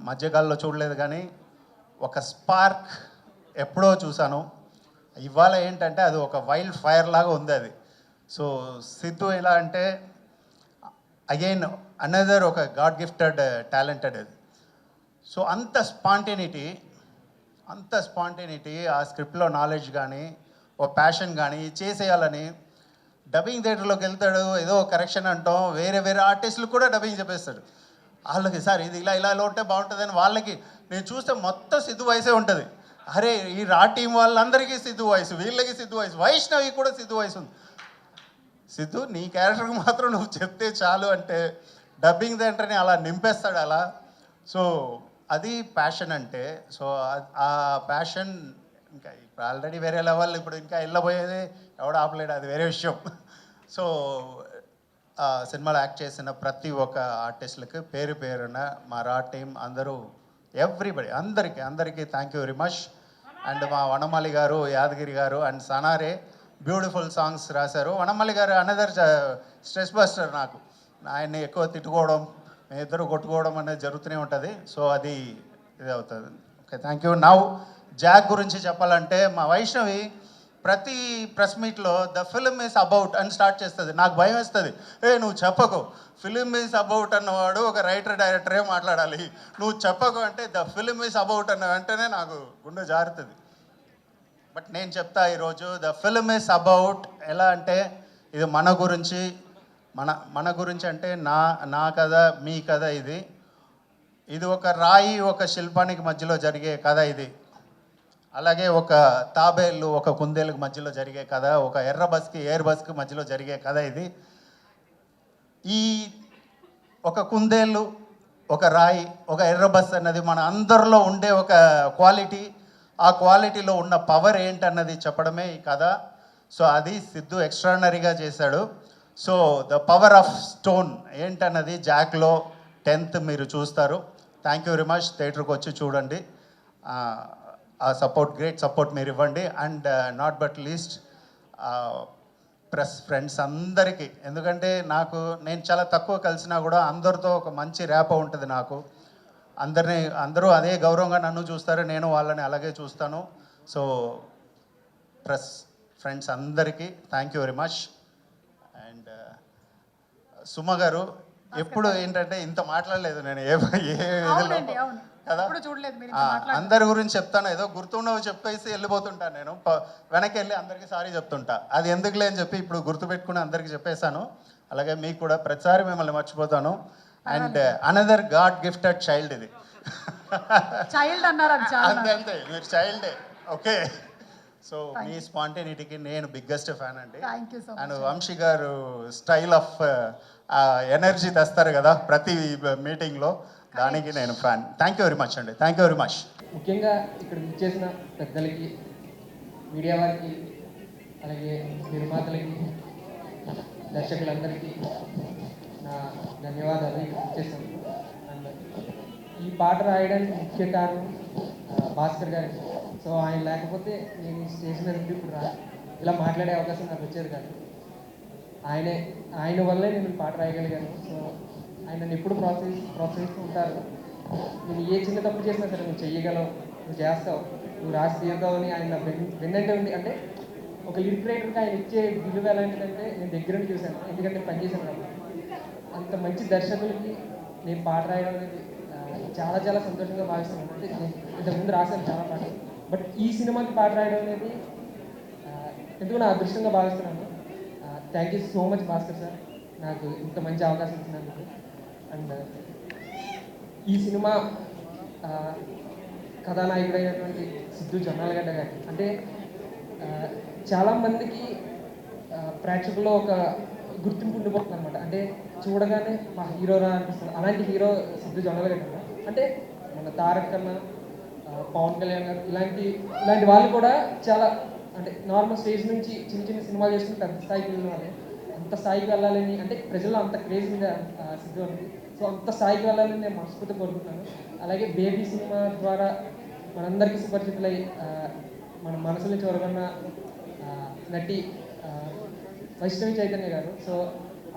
మధ్యకాలంలో చూడలేదు కానీ ఒక స్పార్క్ ఎప్పుడో చూశాను. ఇవాళ ఏంటంటే అది ఒక వైల్డ్ ఫైర్ లాగా ఉంది అది. సో సిద్ధు ఎలా అంటే అగైన్ అనదర్ ఒక గాడ్ గిఫ్టెడ్ టాలెంటెడ్ అది. సో అంత స్పాంటేనిటీ ఆ స్క్రిప్ట్లో నాలెడ్జ్ కానీ ఓ ప్యాషన్ కానీ చేసేయాలని. డబ్బింగ్ థియేటర్లోకి వెళ్తాడు, ఏదో కరెక్షన్ అంటాం, వేరే ఆర్టిస్టులు కూడా డబ్బింగ్ చెప్పేస్తాడు. వాళ్ళకి సార్ ఇది ఇలా ఉంటే బాగుంటుందని వాళ్ళకి నేను చూస్తే మొత్తం సిద్ధు వయసే ఉంటుంది. అరే ఈ రా టీం వాళ్ళందరికీ సిద్ధు వయసు, వీళ్ళకి సిద్ధు వయసు, వైష్ణవి కూడా సిద్ధు వయసు ఉంది. సిద్ధు నీ క్యారెక్టర్కి మాత్రం నువ్వు చెప్తే చాలు అంటే డబ్బింగ్ థియేటర్ని అలా నింపేస్తాడు అలా. సో అది ప్యాషన్ అంటే. సో ఆ ప్యాషన్ ఇంకా ఇప్పుడు ఆల్రెడీ వేరే లెవెల్, ఇప్పుడు ఇంకా వెళ్ళబోయేది ఎవడు ఆపలేడు, అది వేరే విషయం. సో సినిమాలో యాక్ట్ చేసిన ప్రతి ఒక్క ఆర్టిస్టులకి పేరు పేరున మా రా టీం అందరూ ఎవ్రీబడి అందరికీ thank you very much. And మా వనమాలి గారు, యాదగిరి గారు అండ్ సనారే బ్యూటిఫుల్ సాంగ్స్ రాశారు. వనమాలి గారు అనదర్ స్ట్రెస్ బస్టర్. నాకు ఆయన్ని ఎక్కువ తిట్టుకోవడం, ఇద్దరు కొట్టుకోవడం అనేది జరుగుతూనే ఉంటుంది. సో అది ఇది అవుతుంది. Okay thank you. Now Jack గురించి చెప్పాలంటే మా వైష్ణవి ప్రతి ప్రెస్ మీట్లో ద ఫిలిం ఈజ్ అబౌట్ అని స్టార్ట్ చేస్తుంది. నాకు భయం వేస్తుంది, నువ్వు చెప్పకు, ఫిలిం ఈజ్ అబౌట్ అన్నవాడు ఒక రైటర్ డైరెక్టరే మాట్లాడాలి, నువ్వు చెప్పకు అంటే ద ఫిలిం ఈజ్ అబౌట్ అన్న వెంటనే నాకు గుండె జారుతుంది. బట్ నేను చెప్తా ఈరోజు ద ఫిలిం ఈజ్ అబౌట్ ఎలా అంటే ఇది మన గురించి అంటే నా కథ, మీ కథ. ఇది ఒక రాయి ఒక శిల్పానికి మధ్యలో జరిగే కథ ఇది. అలాగే ఒక తాబేళ్ళు ఒక కుందేలుకి మధ్యలో జరిగే కథ, ఒక ఎర్ర బస్కి ఎయిర్ బస్కి మధ్యలో జరిగే కథ ఇది. ఈ ఒక కుందేళ్ళు, ఒక రాయి, ఒక ఎర్ర బస్ అన్నది మన అందరిలో ఉండే ఒక క్వాలిటీ. ఆ క్వాలిటీలో ఉన్న పవర్ ఏంటన్నది చెప్పడమే ఈ కథ. సో అది సిద్ధు ఎక్స్ట్రాడినరీగా చేశాడు. So the power of stone ఏంటన్నది జాక్లో 10th మీరు చూస్తారు. Thank you very much. థియేటర్కి వచ్చి చూడండి. ఆ సపోర్ట్, గ్రేట్ సపోర్ట్ మీరు ఇవ్వండి. And not but least press friends అందరికీ, ఎందుకంటే నేను చాలా తక్కువ కలిసినా కూడా అందరితో ఒక మంచి ర్యాపో ఉంటుంది నాకు. అందరూ అదే గౌరవంగా నన్ను చూస్తారు, నేను వాళ్ళని అలాగే చూస్తాను. సో ప్రెస్ ఫ్రెండ్స్ అందరికీ thank you very much. And Suma గారు ఎప్పుడు ఏంటంటే ఇంత మాట్లాడలేదు నేను ఏ అవునండి, అవును. కదా, ఎప్పుడు చూడలేదు మీరు ఇంత మాట్లాడడం. అందరి గురించి చెప్తాను, ఏదో గుర్తున్నవి చెప్పేసి వెళ్ళిపోతుంటాను. నేను వెనక్కి వెళ్ళి అందరికీ సారీ చెప్తుంటా. అది ఎందుకులే అని చెప్పి ఇప్పుడు గుర్తుపెట్టుకుని అందరికీ చెప్పేశాను. అలాగే మీకు కూడా ప్రతిసారి మిమ్మల్ని మర్చిపోతాను. And another God gifted child ఇది. చైల్డ్ అన్నారు, అది చాలా అంతే అంతే, మీరు చైల్డే. ఓకే. సో మీ స్పాంటేనిటీకి నేను బిగ్గెస్ట్ ఫ్యాన్ అండి. Thank you so much. And Vamsi గారు స్టైల్ ఆఫ్ ఎనర్జీ తెస్తారు కదా ప్రతి మీటింగ్లో, దానికి నేను fan. Thank you very much అండి. Thank you very much. ముఖ్యంగా ఇక్కడ విచ్చేసిన పెద్దలకి, మీడియా వారికి, అలాగే నిర్మాతలకి, దర్శకులందరికీ నా ధన్యవాదాలు ఇక్కడ విచ్చేసాను. అండ్ ఈ పాట రాయడానికి ముఖ్య కారణం భాస్కర్ గారికి. సో ఆయన లేకపోతే నేను ఈ స్టేజ్ మీద నుండి ఇప్పుడు ఇలా మాట్లాడే అవకాశం నాకు వచ్చేది కాదు. ఆయన వల్లే నేను ఈ పాట రాయగలిగాను. సో ఆయన నన్ను ఎప్పుడు ప్రోత్సహిస్తూ ఉంటారు. నేను ఏ చిన్న తప్పు చేసినా సరే, నువ్వు చెయ్యగలవు, నువ్వు చేస్తావు, నువ్వు రాసి తీరుతావు అని ఆయన వెన్నంటే ఉంది. అంటే ఒక లిరిక్ రైటర్కి ఆయన ఇచ్చే విలువ ఎలాంటిదంటే నేను దగ్గర నుండి చూశాను, ఎందుకంటే పనిచేశాను కాబట్టి. అంత మంచి దర్శకులకి నేను పాట రాయడం అనేది చాలా చాలా సంతోషంగా భావిస్తున్నాను. అంటే నేను ఇంతకుముందు రాశాను చాలా పాటలు, బట్ ఈ సినిమాకి పాట రాయడం అనేది ఎందుకు నా అదృష్టంగా భావిస్తున్నాను. Thank you so much Bhaskar sir, నాకు ఇంత మంచి అవకాశం ఇచ్చినందుకు. అండ్ ఈ సినిమా కథానాయకుడైనటువంటి సిద్ధు జొన్నాలగడ్డ గారి, అంటే చాలామందికి ప్రేక్షకుల్లో ఒక గుర్తింపు ఉండిపోతుంది అనమాట. అంటే చూడగానే మా హీరోరా అనిపిస్తుంది. అలాంటి హీరో సిద్ధు జొన్నాలగడ్డ. అంటే మన తారక్ కన్నా, పవన్ కళ్యాణ్ గారు, ఇలాంటి వాళ్ళు కూడా చాలా, అంటే నార్మల్ స్టేజ్ నుంచి చిన్న చిన్న సినిమాలు చేసుకుని పెద్ద స్థాయికి వెళ్ళిన వాళ్ళే. అంత స్థాయికి వెళ్ళాలని, అంటే ప్రజల్లో అంత క్రేజ్ మీద సిద్ధు అనేది. సో అంత స్థాయికి వెళ్ళాలని నేను మనస్ఫూర్తి కోరుకుంటున్నాను. అలాగే బేబీ సినిమా ద్వారా మనందరికీ సుపరిచితులై మన మనసుని చూరగొన్న నటి వైష్ణవి చైతన్య గారు. సో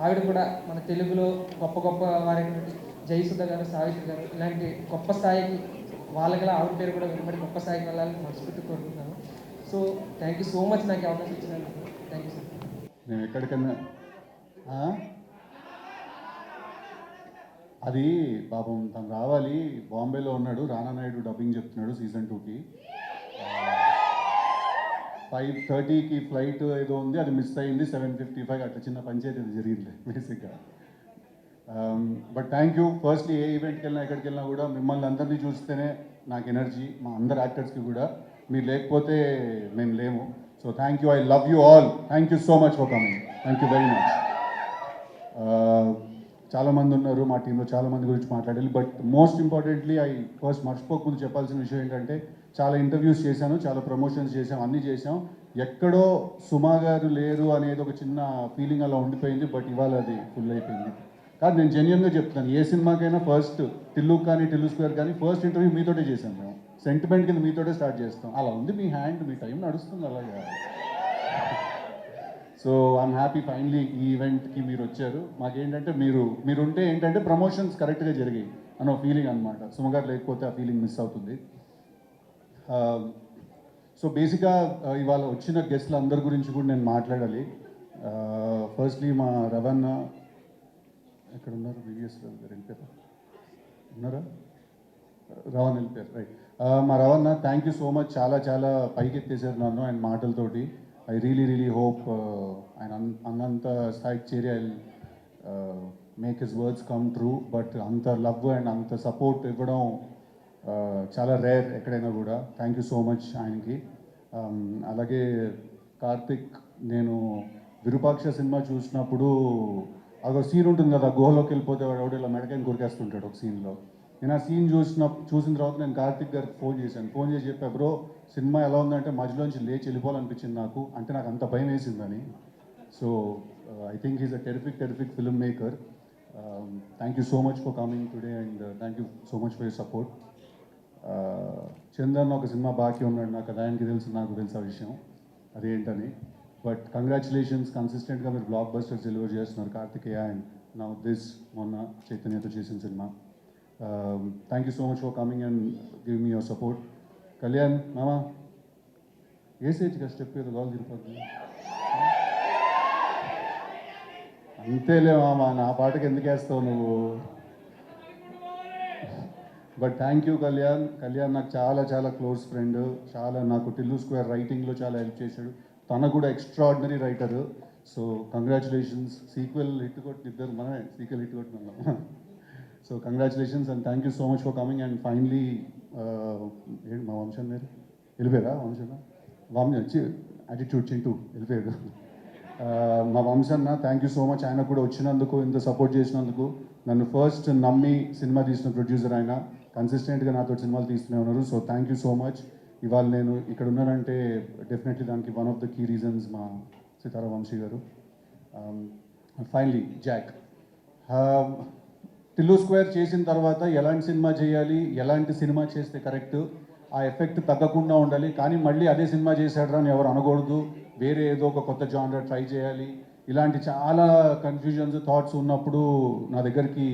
ఆవిడ కూడా మన తెలుగులో గొప్ప గొప్ప వారైనటువంటి జయసుధ గారు, సావిత్రి గారు, ఇలాంటి గొప్ప స్థాయికి వాళ్ళకి ఆవిడ పేరు కూడా వెంబడి గొప్ప స్థాయికి వెళ్ళాలని మనస్ఫూర్తి కోరుకుంటున్నాను. So thank you so much నాకు అవకాశం ఇచ్చినందుకు. Thank you sir. నేను ఎక్కడికన్నా అది పాపం తను రావాలి, బాంబేలో ఉన్నాడు, రానా నాయుడు డబ్బింగ్ చెప్తున్నాడు సీజన్ 2కి. 5:30కి ఫ్లైట్ ఏదో ఉంది, అది మిస్ అయింది. 7:55 అట్లా చిన్న పంచాయతీ అది జరిగింది బేసిక్గా. But thank you. ఫస్ట్లీ ఏ ఈవెంట్కి వెళ్ళినా ఎక్కడికి వెళ్ళినా కూడా మిమ్మల్ని అందరినీ చూస్తేనే నాకు ఎనర్జీ, మా అందరు యాక్టర్స్కి కూడా. మీరు లేకపోతే మేము లేము. So thank you. I love you all. Thank you so much for coming. Thank you very much. చాలామంది ఉన్నారు మా టీంలో, చాలామంది గురించి మాట్లాడాలి. బట్ మోస్ట్ ఇంపార్టెంట్లీ ఫస్ట్ మర్చిపోకముందు చెప్పాల్సిన విషయం ఏంటంటే, చాలా ఇంటర్వ్యూస్ చేశాను, చాలా ప్రమోషన్స్ చేశాం, అన్నీ చేశాం. ఎక్కడో సుమా గారు లేరు అనేది ఒక చిన్న ఫీలింగ్ అలా ఉండిపోయింది. బట్ ఇవాళ అది ఫుల్ అయిపోయింది. కాదు, నేను జెన్యున్గా చెప్తాను, ఏ సినిమాకైనా ఫస్ట్ టిల్లు కానీ టిల్లు స్క్వేర్ కానీ ఫస్ట్ ఇంటర్వ్యూ మీతోటే చేశాం మేము. సెంటిమెంట్ కింద మీతోటే స్టార్ట్ చేస్తాం. అలా ఉంది మీ హ్యాండ్, మీ టైం నడుస్తుంది అలాగా. సో ఐఎమ్ హ్యాపీ ఫైనలీ ఈ ఈవెంట్కి మీరు వచ్చారు. మాకేంటంటే మీరుంటే ఏంటంటే ప్రమోషన్స్ కరెక్ట్గా జరిగాయి అన్న ఫీలింగ్ అనమాట. సుమగారు లేకపోతే ఆ ఫీలింగ్ మిస్ అవుతుంది. సో బేసిక్గా ఇవాళ వచ్చిన గెస్ట్ల అందరి గురించి కూడా నేను మాట్లాడాలి. ఫస్ట్లీ మా రవణ ఎక్కడ ఉన్నారు? వివిఎస్ గారు వెళ్ళిపోయారు, ఉన్నారా? రవణ్ వెళ్ళిపోయారు, రైట్. మా రవణ, థ్యాంక్ యూ సో మచ్. చాలా చాలా పైకి ఎత్తేసారు నన్ను ఆయన మాటలతోటి. ఐ రియలీ హోప్ ఆయన అన్నంత స్థాయికి చేరి I make his words come true. But అంత లవ్ అండ్ అంత సపోర్ట్ ఇవ్వడం చాలా రేర్ ఎక్కడైనా కూడా. థ్యాంక్ యూ సో మచ్ ఆయనకి. అలాగే కార్తిక్, నేను విరూపాక్ష సినిమా చూసినప్పుడు అదొక సీన్ ఉంటుంది కదా, గుహలోకి వెళ్ళిపోతే వాడు ఎవడో ఇలా మెడకాయని కొరికేస్తుంటాడు ఒక సీన్లో. నేను ఆ సీన్ చూసిన తర్వాత నేను కార్తిక్ గారికి ఫోన్ చేసి చెప్పా, బ్రో సినిమా ఎలా ఉందంటే మధ్యలోంచి లేచి వెళ్ళిపోవాలనిపించింది నాకు, అంటే నాకు అంత భయం వేసిందని. So I think is a terrific filmmaker. Thank you so much for coming today and thank you so much for your support. Chandan ఒక సినిమా బాకీ ఉన్నాడు, నాకు ఆయనకి తెలుసు, నాకు తెలుసు ఆ విషయం అదేంటని. బట్ కంగ్రాచులేషన్స్, కన్సిస్టెంట్గా మీరు బ్లాక్ బస్టర్స్ డెలివర్ చేస్తున్నారు కార్తికేయ అండ్ నౌ దిస్ మొన్న చైతన్యతో చేసిన cinema. Thank you so much for coming and give me your support. Kalyan మామా ఏసేజ్గా స్టెప్ ఏదో గాల్ తిరిగిపోతుంది అంతేలే మామా, నా పాటకి ఎందుకు వేస్తావు నువ్వు. బట్ థ్యాంక్ యూ కళ్యాణ్ నాకు చాలా చాలా క్లోజ్ ఫ్రెండ్, చాలా నాకు టిల్లు స్క్వేర్ రైటింగ్లో చాలా హెల్ప్ చేశాడు, తన కూడా extraordinary writer. So congratulations, sequel hit కొట్టి ఇద్దరు మనమే సీక్వెల్ హిట్ కొట్టినాం. So congratulations and thank you so much for coming. And finally ఏంటి మా వంశన్ మీరు వెళ్ళిపోయారా? వంశన్న వచ్చి యాటిట్యూడ్ చింటూ వెళ్ళిపోయాడు. మా వంశన్న థ్యాంక్ యూ సో మచ్, ఆయన కూడా వచ్చినందుకు, ఇంత సపోర్ట్ చేసినందుకు. నన్ను ఫస్ట్ నమ్మి సినిమా తీసిన ప్రొడ్యూసర్ ఆయన, కన్సిస్టెంట్గా నాతో సినిమాలు తీస్తూనే ఉన్నారు. So thank you so much. ఇవాళ నేను ఇక్కడ ఉన్నానంటే డెఫినెట్లీ దానికి one of the key reasons మా సితారా వంశీ గారు. ఫైనలీ జాక్, టిల్లు స్క్వేర్ చేసిన తర్వాత ఎలాంటి సినిమా చేయాలి, ఎలాంటి సినిమా చేస్తే కరెక్ట్, ఆ ఎఫెక్ట్ తగ్గకుండా ఉండాలి, కానీ మళ్ళీ అదే సినిమా చేశాడరా అని ఎవరు అనకూడదు, వేరే ఏదో ఒక కొత్త జానర్ ట్రై చేయాలి, ఇలాంటి చాలా కన్ఫ్యూజన్స్ థాట్స్ ఉన్నప్పుడు నా దగ్గరికి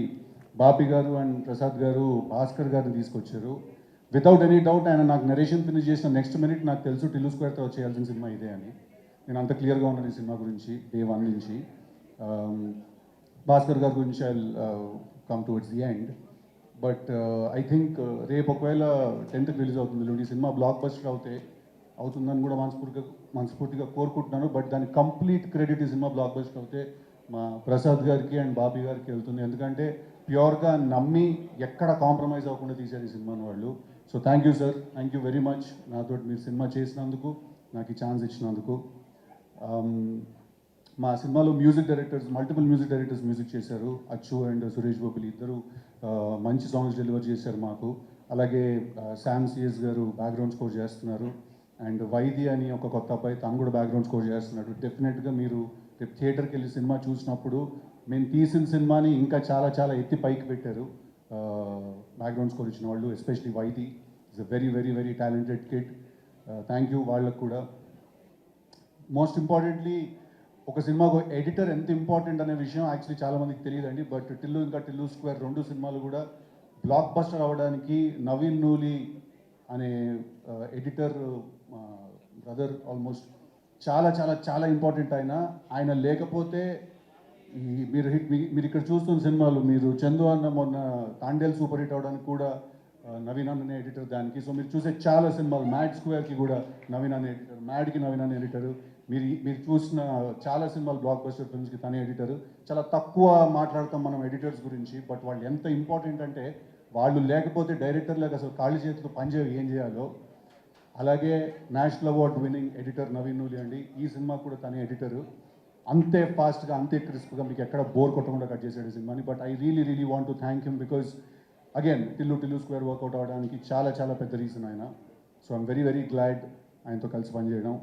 బాపి గారు అండ్ ప్రసాద్ గారు భాస్కర్ గారిని తీసుకొచ్చారు. వితౌట్ ఎనీ డౌట్ ఆయన నాకు నరేషన్ ఫినిష్ చేసిన నెక్స్ట్ మినిట్ నాకు తెలుసు టిల్లు స్క్వేర్తో చేయాల్సిన సినిమా ఇదే అని. నేను అంత క్లియర్గా ఉన్నాను ఈ సినిమా గురించి డే 1 నుంచి. భాస్కర్ గారి గురించి I come towards the end. But I think రేపు ఒకవేళ 10th రిలీజ్ అవుతుంది ఈ సినిమా, బ్లాక్ బస్టర్ అవుతుందని కూడా మనస్ఫూర్తిగా కోరుకుంటున్నాను. బట్ దాని కంప్లీట్ క్రెడిట్ ఈ సినిమా బ్లాక్ బస్టర్ అవుతే మా ప్రసాద్ గారికి అండ్ బాబీ గారికి వెళ్తుంది, ఎందుకంటే ప్యూర్గా నమ్మి ఎక్కడ కాంప్రమైజ్ అవ్వకుండా తీశారు ఈ సినిమాని వాళ్ళు. So thank you sir, thank you very much నాతో మీరు సినిమా చేసినందుకు, నాకు ఈ ఛాన్స్ ఇచ్చినందుకు. మా సినిమాలో మల్టిపుల్ మ్యూజిక్ డైరెక్టర్స్ మ్యూజిక్ చేశారు. అచ్చు అండ్ సురేష్ గోపిల్ ఇద్దరు మంచి సాంగ్స్ డెలివర్ చేశారు మాకు. అలాగే శామ్ సిఎస్ గారు బ్యాక్గ్రౌండ్ స్కోర్ చేస్తున్నారు. అండ్ వైది అని ఒక కొత్త అబ్బాయి, తను కూడా బ్యాక్గ్రౌండ్ స్కోర్ చేస్తున్నాడు. డెఫినెట్గా మీరు రేపు థియేటర్కి వెళ్ళి సినిమా చూసినప్పుడు మేము తీసిన సినిమాని ఇంకా చాలా చాలా ఎత్తి పైకి పెట్టారు బ్యాక్గ్రౌండ్ స్కోర్ ఇచ్చిన వాళ్ళు, especially Vaidi is a very very very talented kid. Thank you వాళ్ళకు కూడా. మోస్ట్ ఇంపార్టెంట్లీ ఒక సినిమాకు ఎడిటర్ ఎంత ఇంపార్టెంట్ అనే విషయం యాక్చువల్లీ చాలామందికి తెలియదండి. బట్ టిల్లు స్క్వేర్ 2 సినిమాలు కూడా బ్లాక్ బస్టర్ అవ్వడానికి నవీన్ నూలి అనే ఎడిటర్ బ్రదర్ ఆల్మోస్ట్ చాలా చాలా చాలా ఇంపార్టెంట్. ఆయన లేకపోతే మీరు ఇక్కడ చూస్తున్న సినిమాలు, మీరు చందు అన్న మొన్న తాండేల్ సూపర్ హిట్ అవడానికి కూడా నవీన్ అన్ననే ఎడిటర్ దానికి. సో మీరు చూసే చాలా సినిమాలు, మ్యాడ్ స్క్వేర్కి కూడా నవీన్ అనే ఎడిటర్, మ్యాడ్కి నవీన్ అనే ఎడిటర్, మీరు చూసిన చాలా సినిమాలు బ్లాక్ బస్టర్ ఫిల్మ్స్కి తనే ఎడిటర్. చాలా తక్కువ మాట్లాడతాం మనం ఎడిటర్స్ గురించి, బట్ వాళ్ళు ఎంత ఇంపార్టెంట్ అంటే వాళ్ళు లేకపోతే డైరెక్టర్లకు అసలు కాళ్ళు చేతులు పనిచేయవు ఏం చేయాలో. అలాగే national award winning editor Naveen Nooli అండి, ఈ సినిమా కూడా తనే ఎడిటరు. అంతే ఫాస్ట్గా అంతే క్రిస్ప్గా మీకు ఎక్కడ బోర్ కొట్టకుండా కట్ చేసాడు ఈ సినిమాని. But I really want to thank him because again Tillu square work out అవ్వడానికి చాలా చాలా పెద్ద రీజన్ ఆయన. So I'm very very glad ఆయనతో కలిసి పనిచేయడం.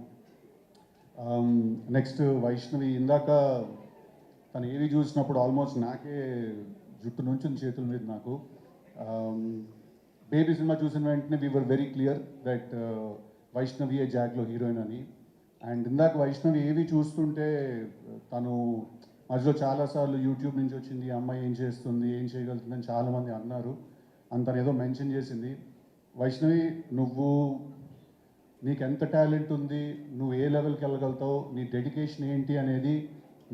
నెక్స్ట్ వైష్ణవి, ఇందాక తను ఏవి చూసినప్పుడు ఆల్మోస్ట్ నాకే జుట్టు నుంచి చేతుల మీద నాకు. బేబీ సినిమా చూసిన వెంటనే we were very clear that Vaishnavi ఏ జాక్లో హీరోయిన్ అని. అండ్ ఇందాక వైష్ణవి ఏవి చూస్తుంటే తను మధ్యలో చాలాసార్లు యూట్యూబ్ నుంచి వచ్చింది, అమ్మాయి ఏం చేస్తుంది, ఏం చేయగలుగుతుంది అని చాలామంది అన్నారు. తను ఏదో మెన్షన్ చేసింది. వైష్ణవి, నీకు ఎంత టాలెంట్ ఉంది, నువ్వు ఏ లెవెల్కి వెళ్ళగలుగుతావు, నీ డెడికేషన్ ఏంటి అనేది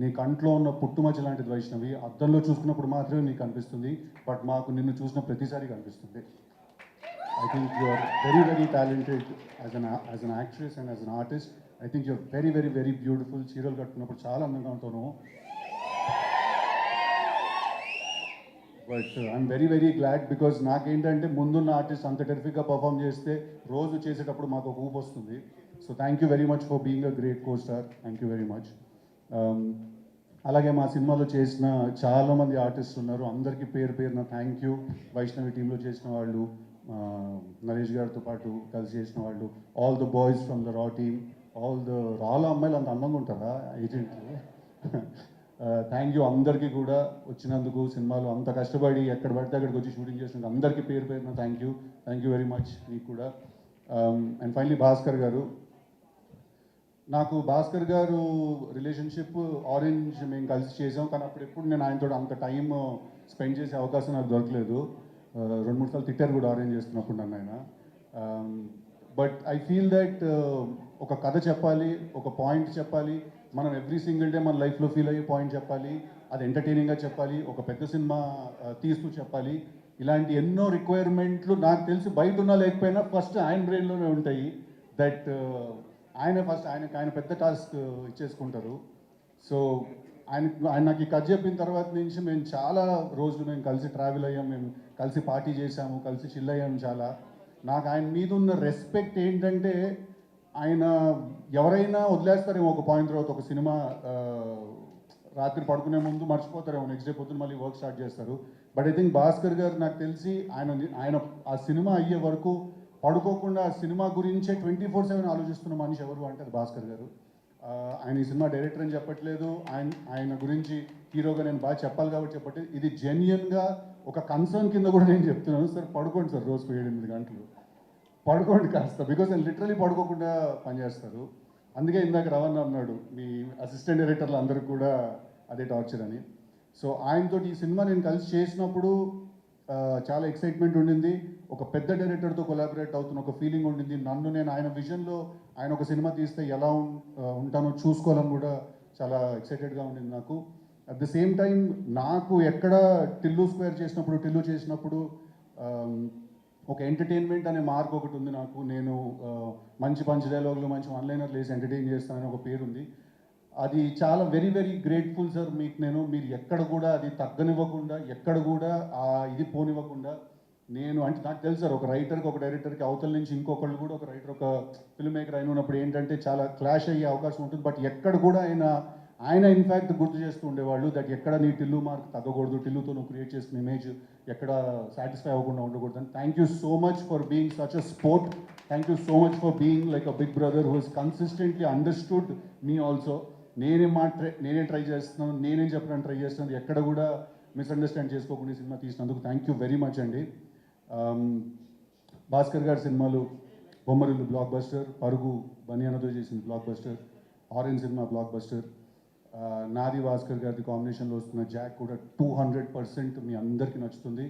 నీ కంట్లో ఉన్న పుట్టుమచ్చ లాంటిది వైష్ణవి. అద్దంలో చూసుకున్నప్పుడు మాత్రమే నీకు కనిపిస్తుంది, బట్ మాకు నిన్ను చూసిన ప్రతిసారి కనిపిస్తుంది. I think you are very, very talented as an actress and as an artist. I think you are very, very, very beautiful. చీరలు కట్టుకున్నప్పుడు చాలా అందంగా ఉంటాను. But I'm very very glad because నాకేంటంటే ముందున్న ఆర్టిస్ట్ అంత టెరిఫిక్గా పర్ఫామ్ చేస్తే రోజు చేసేటప్పుడు మాకు ఒక ఊపు వస్తుంది. So thank you very much for being a great co star. Thank you very much. అలాగే మా సినిమాలో చేసిన చాలామంది ఆర్టిస్ట్ ఉన్నారు. అందరికీ పేరు పేరున థ్యాంక్ యూ. వైష్ణవి టీంలో చేసిన వాళ్ళు, నరేష్ గారితో పాటు కలిసి చేసిన వాళ్ళు, all the boys from the రా టీమ్, ఆల్ ద రాలో అమ్మాయిలు అంత అందంగా ఉంటారా ఏజెంట్లు? థ్యాంక్ యూ అందరికీ కూడా వచ్చినందుకు. సినిమాలో అంత కష్టపడి ఎక్కడ పడితే అక్కడికి వచ్చి షూటింగ్ చేసినందుకు అందరికీ పేరు పేరున థ్యాంక్ యూ వెరీ మచ్ మీకు కూడా. అండ్ ఫైనలీ భాస్కర్ గారు, నాకు భాస్కర్ గారు రిలేషన్షిప్ ఆరెంజ్ మేము కలిసి చేసాం, కానీ అప్పుడు ఎప్పుడు నేను ఆయనతో అంత టైం స్పెండ్ చేసే అవకాశం నాకు దొరకలేదు. 2-3 సార్లు తిట్టారు కూడా ఆరెంజ్ చేస్తున్నప్పుడు నన్ను ఆయన. బట్ ఐ ఫీల్ దట్ ఒక కథ చెప్పాలి, ఒక పాయింట్ చెప్పాలి, మనం ఎవ్రీ సింగిల్ డే మన లైఫ్లో ఫీల్ అయ్యే పాయింట్ చెప్పాలి, అది ఎంటర్టైనింగ్గా చెప్పాలి, ఒక పెద్ద సినిమా తీస్తూ చెప్పాలి. ఇలాంటి ఎన్నో రిక్వైర్మెంట్లు నాకు తెలిసి బయట ఉన్నా లేకపోయినా ఫస్ట్ ఆయన బ్రెయిన్లోనే ఉంటాయి. దట్ ఆయన పెద్ద టాస్క్ ఇచ్చేసుకుంటారు. సో ఆయన నాకు ఈ కథ చెప్పిన తర్వాత నుంచి మేము చాలా రోజులు మేము కలిసి ట్రావెల్ అయ్యాం, మేము కలిసి పార్టీ చేసాము, కలిసి చిల్ అయ్యాము చాలా. నాకు ఆయన మీద ఉన్న రెస్పెక్ట్ ఏంటంటే, ఆయన ఎవరైనా వదిలేస్తారేమో ఒక పాయింట్ తర్వాత, ఒక సినిమా రాత్రి పడుకునే ముందు మర్చిపోతారేమో, నెక్స్ట్ డే పొద్దున్న మళ్ళీ వర్క్ స్టార్ట్ చేస్తారు. బట్ ఐ థింక్ భాస్కర్ గారు నాకు తెలిసి ఆయన ఆ సినిమా అయ్యే వరకు పడుకోకుండా ఆ సినిమా గురించే 24/7 ఆలోచిస్తున్న మనిషి ఎవరు అంటే అది భాస్కర్ గారు. ఆయన ఈ సినిమా డైరెక్టర్ అని చెప్పట్లేదు, ఆయన గురించి హీరోగా నేను బాగా చెప్పాలి కాబట్టి చెప్పట్లేదు. ఇది జెన్యున్గా ఒక కన్సర్న్ కింద కూడా నేను చెప్తున్నాను. సార్ పడుకోండి సార్, రోజుకు 7-8 గంటలు పడుకోండి కాస్త, బికాజ్ నేను లిటరలీ పడుకోకుండా పనిచేస్తారు. అందుకే ఇందాక రవణ అన్నాడు మీ అసిస్టెంట్ డైరెక్టర్లు అందరికీ కూడా అదే టార్చర్ అని. సో ఆయనతో ఈ సినిమా నేను కలిసి చేసినప్పుడు చాలా ఎక్సైట్మెంట్ ఉండింది. ఒక పెద్ద డైరెక్టర్తో కొలాబరేట్ అవుతున్న ఒక ఫీలింగ్ ఉండింది. నేను ఆయన విజన్లో ఆయన ఒక సినిమా తీస్తే ఎలా ఉంటానో చూసుకోవాలని కూడా చాలా ఎక్సైటెడ్గా ఉండింది నాకు. అట్ ద సేమ్ టైం నాకు ఎక్కడ టిల్లు చేసినప్పుడు ఒక ఎంటర్టైన్మెంట్ అనే మార్క్ ఒకటి ఉంది నాకు. నేను మంచి పంచ్ డైలాగులు, మంచి వన్లైనర్లు వేసి ఎంటర్టైన్ చేస్తానని ఒక పేరుంది. అది చాలా వెరీ వెరీ గ్రేట్ఫుల్ సార్ మీకు. మీరు ఎక్కడ కూడా అది తగ్గనివ్వకుండా, ఎక్కడ కూడా ఇది పోనివ్వకుండా, నేను అంటే నాకు తెలుసు సార్, ఒక రైటర్కి ఒక డైరెక్టర్కి అవతల నుంచి ఇంకొకళ్ళు కూడా, ఒక రైటర్ ఒక ఫిల్మ్ మేకర్ అయిన ఉన్నప్పుడు ఏంటంటే చాలా క్లాష్ అయ్యే అవకాశం ఉంటుంది. బట్ ఎక్కడ కూడా ఆయన ఇన్ఫ్యాక్ట్ గుర్తు చేస్తూ ఉండేవాళ్ళు దట్ ఎక్కడ నీ టిల్లు మార్క్ తగ్గకూడదు, టిల్లుతో నువ్వు క్రియేట్ చేసిన ఇమేజ్ ఎక్కడ సాటిస్ఫై అవ్వకుండా ఉండకూడదు అని. Thank you so much for being such a sport. Thank you so much for being like a big brother who he's consistently understood me also. నేనే ట్రై చేస్తున్నాను, నేనేం చెప్పడానికి ట్రై చేస్తున్నాను, ఎక్కడ కూడా మిస్అండర్స్టాండ్ చేసుకోకుండా ఈ సినిమా తీసినందుకు థ్యాంక్ యూ వెరీ మచ్ అండి. భాస్కర్ గారి సినిమాలు బొమ్మరిల్లు బ్లాక్ బస్టర్, పరుగు బనియానతో చేసిన block buster, orange cinema block buster, నాది భాస్కర్ గారి కాంబినేషన్లో వస్తున్న జాక్ కూడా 200% మీ అందరికీ నచ్చుతుంది.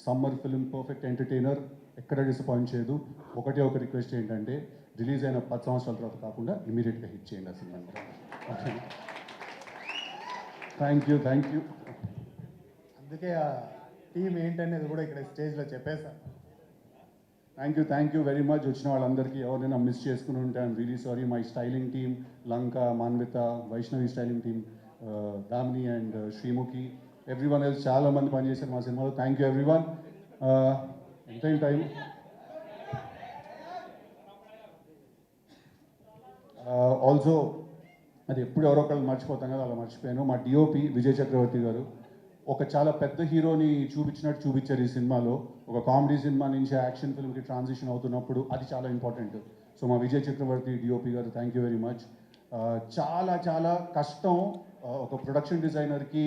సమ్మర్ ఫిల్మ్, పర్ఫెక్ట్ ఎంటర్టైనర్, ఎక్కడ డిసప్పాయింట్ చేయదు. ఒకటే ఒక రిక్వెస్ట్ ఏంటంటే రిలీజ్ అయిన 10 సంవత్సరాల తర్వాత కాకుండా ఇమీడియట్గా హిట్ చేయండి ఆ సినిమా. Thank you. అందుకే ఆ టీం ఏంటనేది కూడా ఇక్కడ స్టేజ్లో చెప్పేశాను. Thank you very much. వచ్చిన వాళ్ళందరికీ ఎవరైనా మిస్ చేసుకుని ఉంటే I'm really sorry. My styling team, Lanka, Manvitha, Vaishnavi styling team, Damini and Sreemukhi, everyone else చాలా మంది పనిచేశారు మా సినిమాలో. Thank you everyone. ఎంత టైం? ఆల్సో అది ఎప్పుడు ఎవరో ఒకళ్ళు మర్చిపోతాం కదా, అలా మర్చిపోయాను. మా డిఓపి విజయ్ చక్రవర్తి గారు ఒక చాలా పెద్ద హీరోని చూపించారు ఈ సినిమాలో. ఒక కామెడీ సినిమా నుంచి యాక్షన్ ఫిల్మ్కి ట్రాన్సిషన్ అవుతున్నప్పుడు అది చాలా ఇంపార్టెంట్. సో మా విజయ్ చక్రవర్తి డిఓపి గారు థ్యాంక్ యూ వెరీ మచ్. చాలా చాలా కష్టం ఒక ప్రొడక్షన్ డిజైనర్కి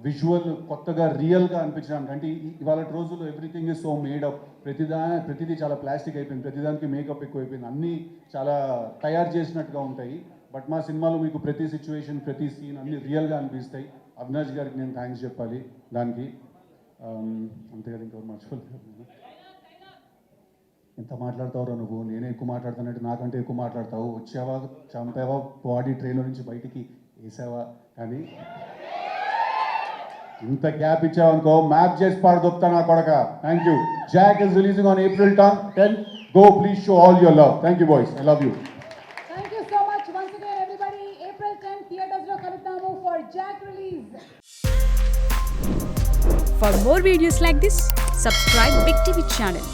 విజువల్ కొత్తగా రియల్గా అనిపించడానికి. అంటే ఇవాళ రోజుల్లో ఎవ్రీథింగ్ ఈజ్ సో మేడప్, ప్రతిదీ చాలా ప్లాస్టిక్ అయిపోయింది, ప్రతిదానికి మేకప్ ఎక్కువ అయిపోయింది, అన్నీ చాలా తయారు చేసినట్టుగా ఉంటాయి. బట్ మా సినిమాలో మీకు ప్రతి సిచ్యువేషన్, ప్రతి సీన్ అన్నీ రియల్గా అనిపిస్తాయి. అవినాష్ గారికి నేను థ్యాంక్స్ చెప్పాలి దానికి. అంతేకాదు ఇంకెవరు మర్చిపోలేదు. ఎంత మాట్లాడతావురా నువ్వు, నేనే ఎక్కువ మాట్లాడుతానంటే నాకంటే ఎక్కువ మాట్లాడతావు. వచ్చావా, చంపావా, బాడీ ట్రైన్లో నుంచి బయటికి వేసావా, కానీ ఇంత గ్యాప్ ఇచ్చావనుకో మ్యాప్ చేసి పాడుదొప్తా నా కొడక. Thank you. Jack is releasing on April 10. Go, please show all your love. Thank you boys, I love you. Thank you so much once again everybody. April 10 theaters lo kaluttamu for Jack release. For more videos like this, subscribe Big TV channel.